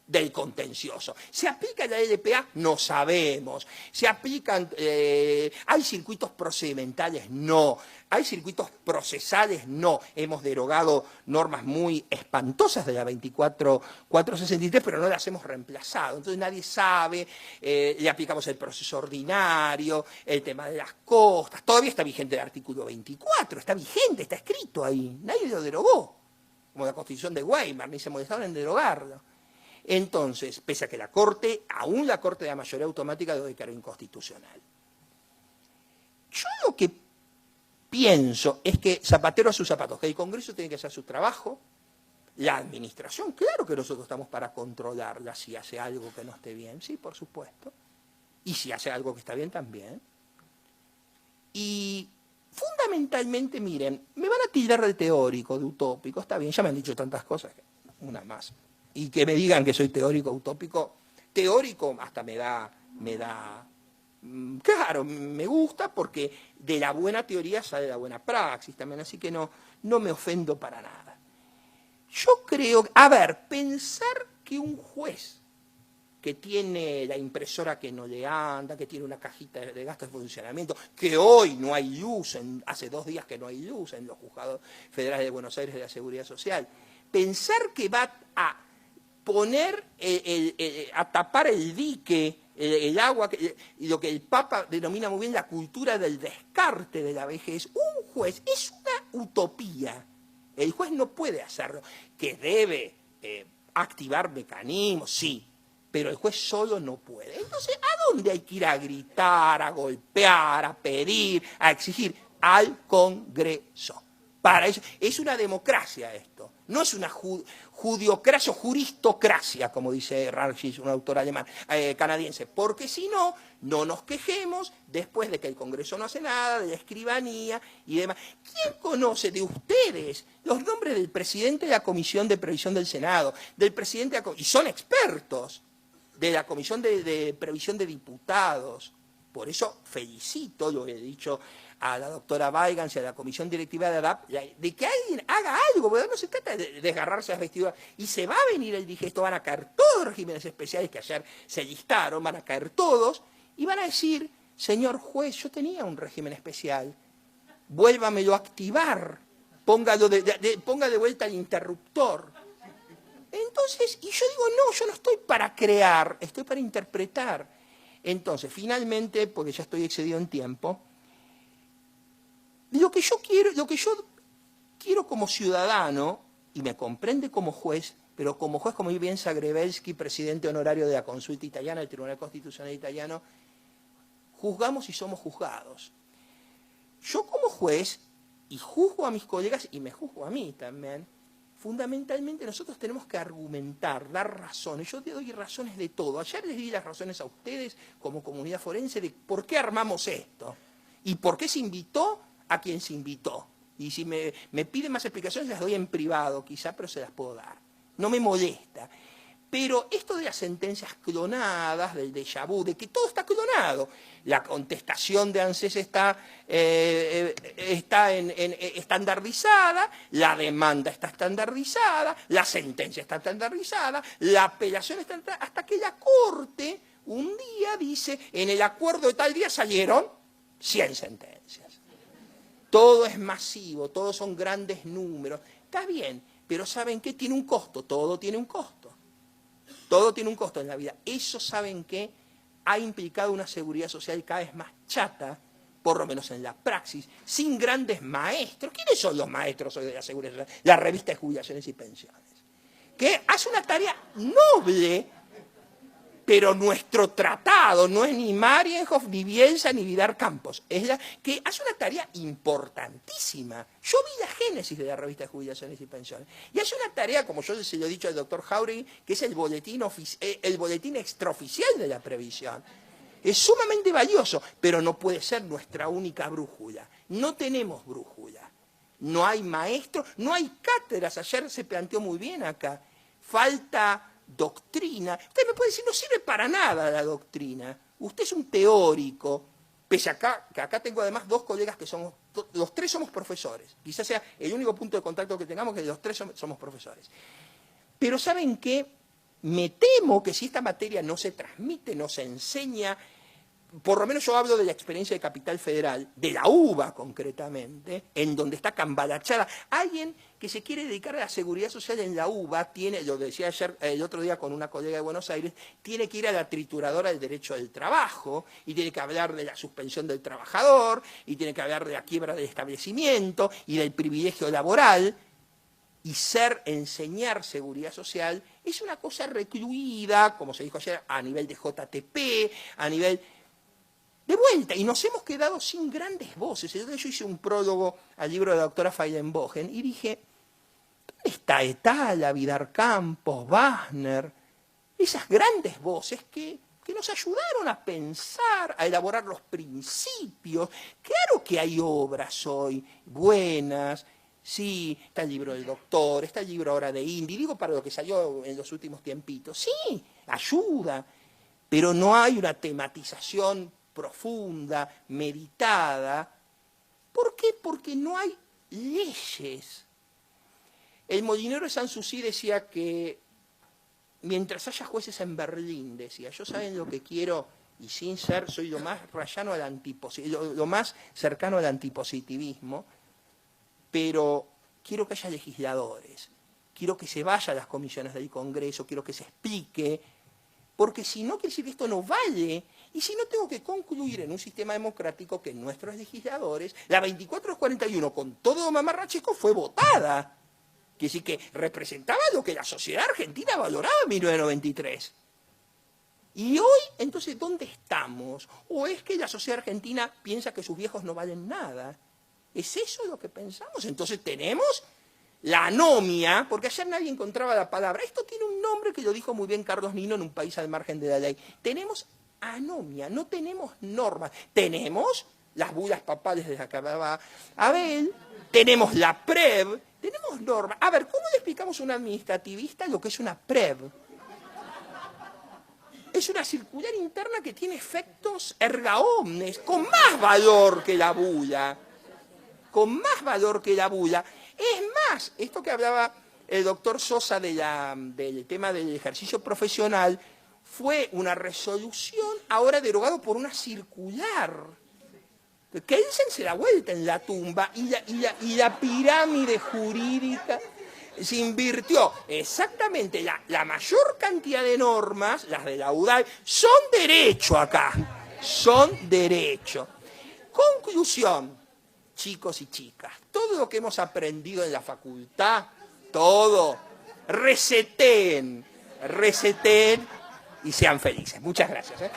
del contencioso. ¿Se aplica la LPA? No sabemos. ¿Se aplican, hay circuitos procedimentales? No. ¿Hay circuitos procesales? No. Hemos derogado normas muy espantosas de la 24.463, pero no las hemos reemplazado. Entonces nadie sabe, le aplicamos el proceso ordinario, el tema de las costas. Todavía está vigente el artículo 24, está vigente, está escrito ahí. Nadie lo derogó, como la Constitución de Weimar, ni se molestaron en derogarlo. Entonces, pese a que la Corte, aún la Corte de la mayoría automática, lo declaró inconstitucional. Yo lo que pienso es que zapatero a sus zapatos, que el Congreso tiene que hacer su trabajo, la administración, claro que nosotros estamos para controlarla si hace algo que no esté bien, sí, por supuesto, y si hace algo que está bien también. Y fundamentalmente, miren, me van a tildar de teórico, de utópico, está bien, ya me han dicho tantas cosas, una más. Y que me digan que soy teórico, utópico, teórico hasta me da, claro, me gusta porque de la buena teoría sale la buena praxis también, así que no me ofendo para nada. Yo creo, a ver, pensar que un juez que tiene la impresora que no le anda, que tiene una cajita de gastos de funcionamiento, que hoy no hay luz, hace 2 días que no hay luz en los juzgados federales de Buenos Aires de la Seguridad Social, pensar que va a poner, a tapar el dique, el agua, y lo que el Papa denomina muy bien la cultura del descarte de la vejez, un juez es una utopía. El juez no puede hacerlo, que debe activar mecanismos, sí, pero el juez solo no puede. Entonces, ¿a dónde hay que ir a gritar, a golpear, a pedir, a exigir? Al Congreso. Para eso, es una democracia esto, no es una judiocracia o juristocracia, como dice Rargis, un autor alemán, canadiense, porque si no, no nos quejemos después de que el Congreso no hace nada, de la escribanía y demás. ¿Quién conoce de ustedes los nombres del presidente de la Comisión de Previsión del Senado, del presidente de y son expertos, de la Comisión de Previsión de Diputados? Por eso felicito, lo he dicho a la doctora Weigand y a la comisión directiva de ADAP, de que alguien haga algo, porque no se trata de desgarrarse las vestiduras. Y se va a venir el digesto, van a caer todos los regímenes especiales que ayer se listaron, van a caer todos, y van a decir, señor juez, yo tenía un régimen especial, vuélvamelo a activar, ponga de vuelta el interruptor. Entonces, y yo digo, no, yo no estoy para crear, estoy para interpretar. Entonces, finalmente, porque ya estoy excedido en tiempo, lo que yo quiero como ciudadano, y me comprende como juez, pero como juez, como bien Zagrebelsky, presidente honorario de la Consulta Italiana, del Tribunal Constitucional Italiano, juzgamos y somos juzgados. Yo como juez, y juzgo a mis colegas, y me juzgo a mí también, fundamentalmente nosotros tenemos que argumentar, dar razones. Yo te doy razones de todo. Ayer les di las razones a ustedes como comunidad forense de por qué armamos esto y por qué se invitó a quien se invitó. Y si me piden más explicaciones, las doy en privado, quizá, pero se las puedo dar. No me molesta. Pero esto de las sentencias clonadas, del déjà vu, de que todo está clonado, la contestación de ANSES está estandardizada, la demanda está estandardizada, la sentencia está estandardizada, la apelación está hasta que la Corte un día dice, en el acuerdo de tal día salieron 100 sentencias. Todo es masivo, todos son grandes números. Está bien, pero ¿saben qué? Tiene un costo, todo tiene un costo. Todo tiene un costo en la vida. Eso, ¿saben qué? Ha implicado una seguridad social cada vez más chata, por lo menos en la praxis, sin grandes maestros. ¿Quiénes son los maestros hoy de la seguridad social? La revista de jubilaciones y pensiones. Que hace una tarea noble, pero nuestro tratado no es ni Marienhof, ni Bielsa, ni Vidar Campos. Es la que hace una tarea importantísima. Yo vi la génesis de la revista de jubilaciones y pensiones. Y hace una tarea, como yo se lo he dicho al doctor Jauregui, que es el boletín extraoficial de la previsión. Es sumamente valioso, pero no puede ser nuestra única brújula. No tenemos brújula. No hay maestros, no hay cátedras. Ayer se planteó muy bien acá. Falta doctrina. Usted me puede decir, no sirve para nada la doctrina. Usted es un teórico, pese a que acá tengo además dos colegas que somos, los tres somos profesores. Quizás sea el único punto de contacto que tengamos, que los tres somos profesores. Pero ¿saben qué? Me temo que si esta materia no se transmite, no se enseña, por lo menos yo hablo de la experiencia de Capital Federal, de la UBA concretamente, en donde está cambalachada. Alguien que se quiere dedicar a la seguridad social en la UBA tiene, lo decía ayer, el otro día con una colega de Buenos Aires, tiene que ir a la trituradora del derecho del trabajo, y tiene que hablar de la suspensión del trabajador, y tiene que hablar de la quiebra del establecimiento, y del privilegio laboral. Y enseñar seguridad social es una cosa recluida, como se dijo ayer, a nivel de JTP, a nivel de vuelta, y nos hemos quedado sin grandes voces. Yo hice un prólogo al libro de la doctora Feilenbogen y dije, ¿dónde está Etala, Vidar Campos, Wagner? Esas grandes voces que nos ayudaron a pensar, a elaborar los principios. Claro que hay obras hoy buenas. Sí, está el libro del doctor, está el libro ahora de Indy, digo para lo que salió en los últimos tiempitos. Sí, ayuda, pero no hay una tematización profunda, meditada. ¿Por qué? Porque no hay leyes. El molinero de Sanssouci decía que mientras haya jueces en Berlín, decía, yo saben lo que quiero y sin ser, soy lo más rayano al lo más cercano al antipositivismo, pero quiero que haya legisladores, quiero que se vaya a las comisiones del Congreso, quiero que se explique, porque si no, quiere decir que esto no vale, y si no tengo que concluir en un sistema democrático que nuestros legisladores, la 2441 con todo mamarrachesco fue votada, que sí que representaba lo que la sociedad argentina valoraba en 1993. Y hoy, entonces, ¿dónde estamos? ¿O es que la sociedad argentina piensa que sus viejos no valen nada? ¿Es eso lo que pensamos? Entonces tenemos la anomia, porque ayer nadie encontraba la palabra. Esto tiene un nombre que lo dijo muy bien Carlos Nino en Un país al margen de la ley. Tenemos anomia, no tenemos normas. Tenemos las bulas papales de las que hablaba Abel, tenemos la PREV, tenemos normas. A ver, ¿cómo le explicamos a un administrativista lo que es una PREV? Es una circular interna que tiene efectos erga omnes, con más valor que la bula. Con más valor que la bula. Es más, esto que hablaba el doctor Sosa del tema del ejercicio profesional, fue una resolución ahora derogado por una circular. Kelsen se da vuelta en la tumba y la pirámide jurídica se invirtió. Exactamente, la mayor cantidad de normas, las de la UDAI, son derecho acá. Son derecho. Conclusión. Chicos y chicas, todo lo que hemos aprendido en la facultad, todo, reseteen y sean felices. Muchas gracias.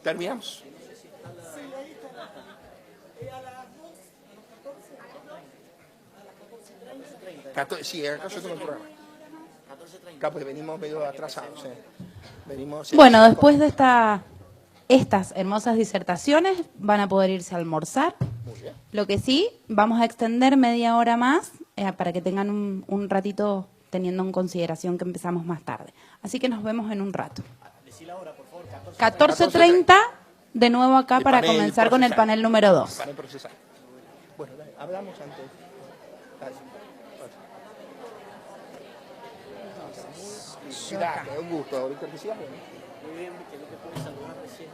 ¿Terminamos? Sí, acá yo tengo el programa. Acá pues venimos medio atrasados. Venimos, Bueno, después de estas hermosas disertaciones van a poder irse a almorzar. Muy bien. Lo que sí, vamos a extender media hora más para que tengan un ratito teniendo en consideración que empezamos más tarde. Así que nos vemos en un rato. 14:30, de nuevo acá El para panel comenzar con el procesal. panel número 2. Para procesar. Bueno, dale, hablamos antes. Dale. Un gusto, Víctor, que sigas bien. Muy bien, que no te puedes saludar recién.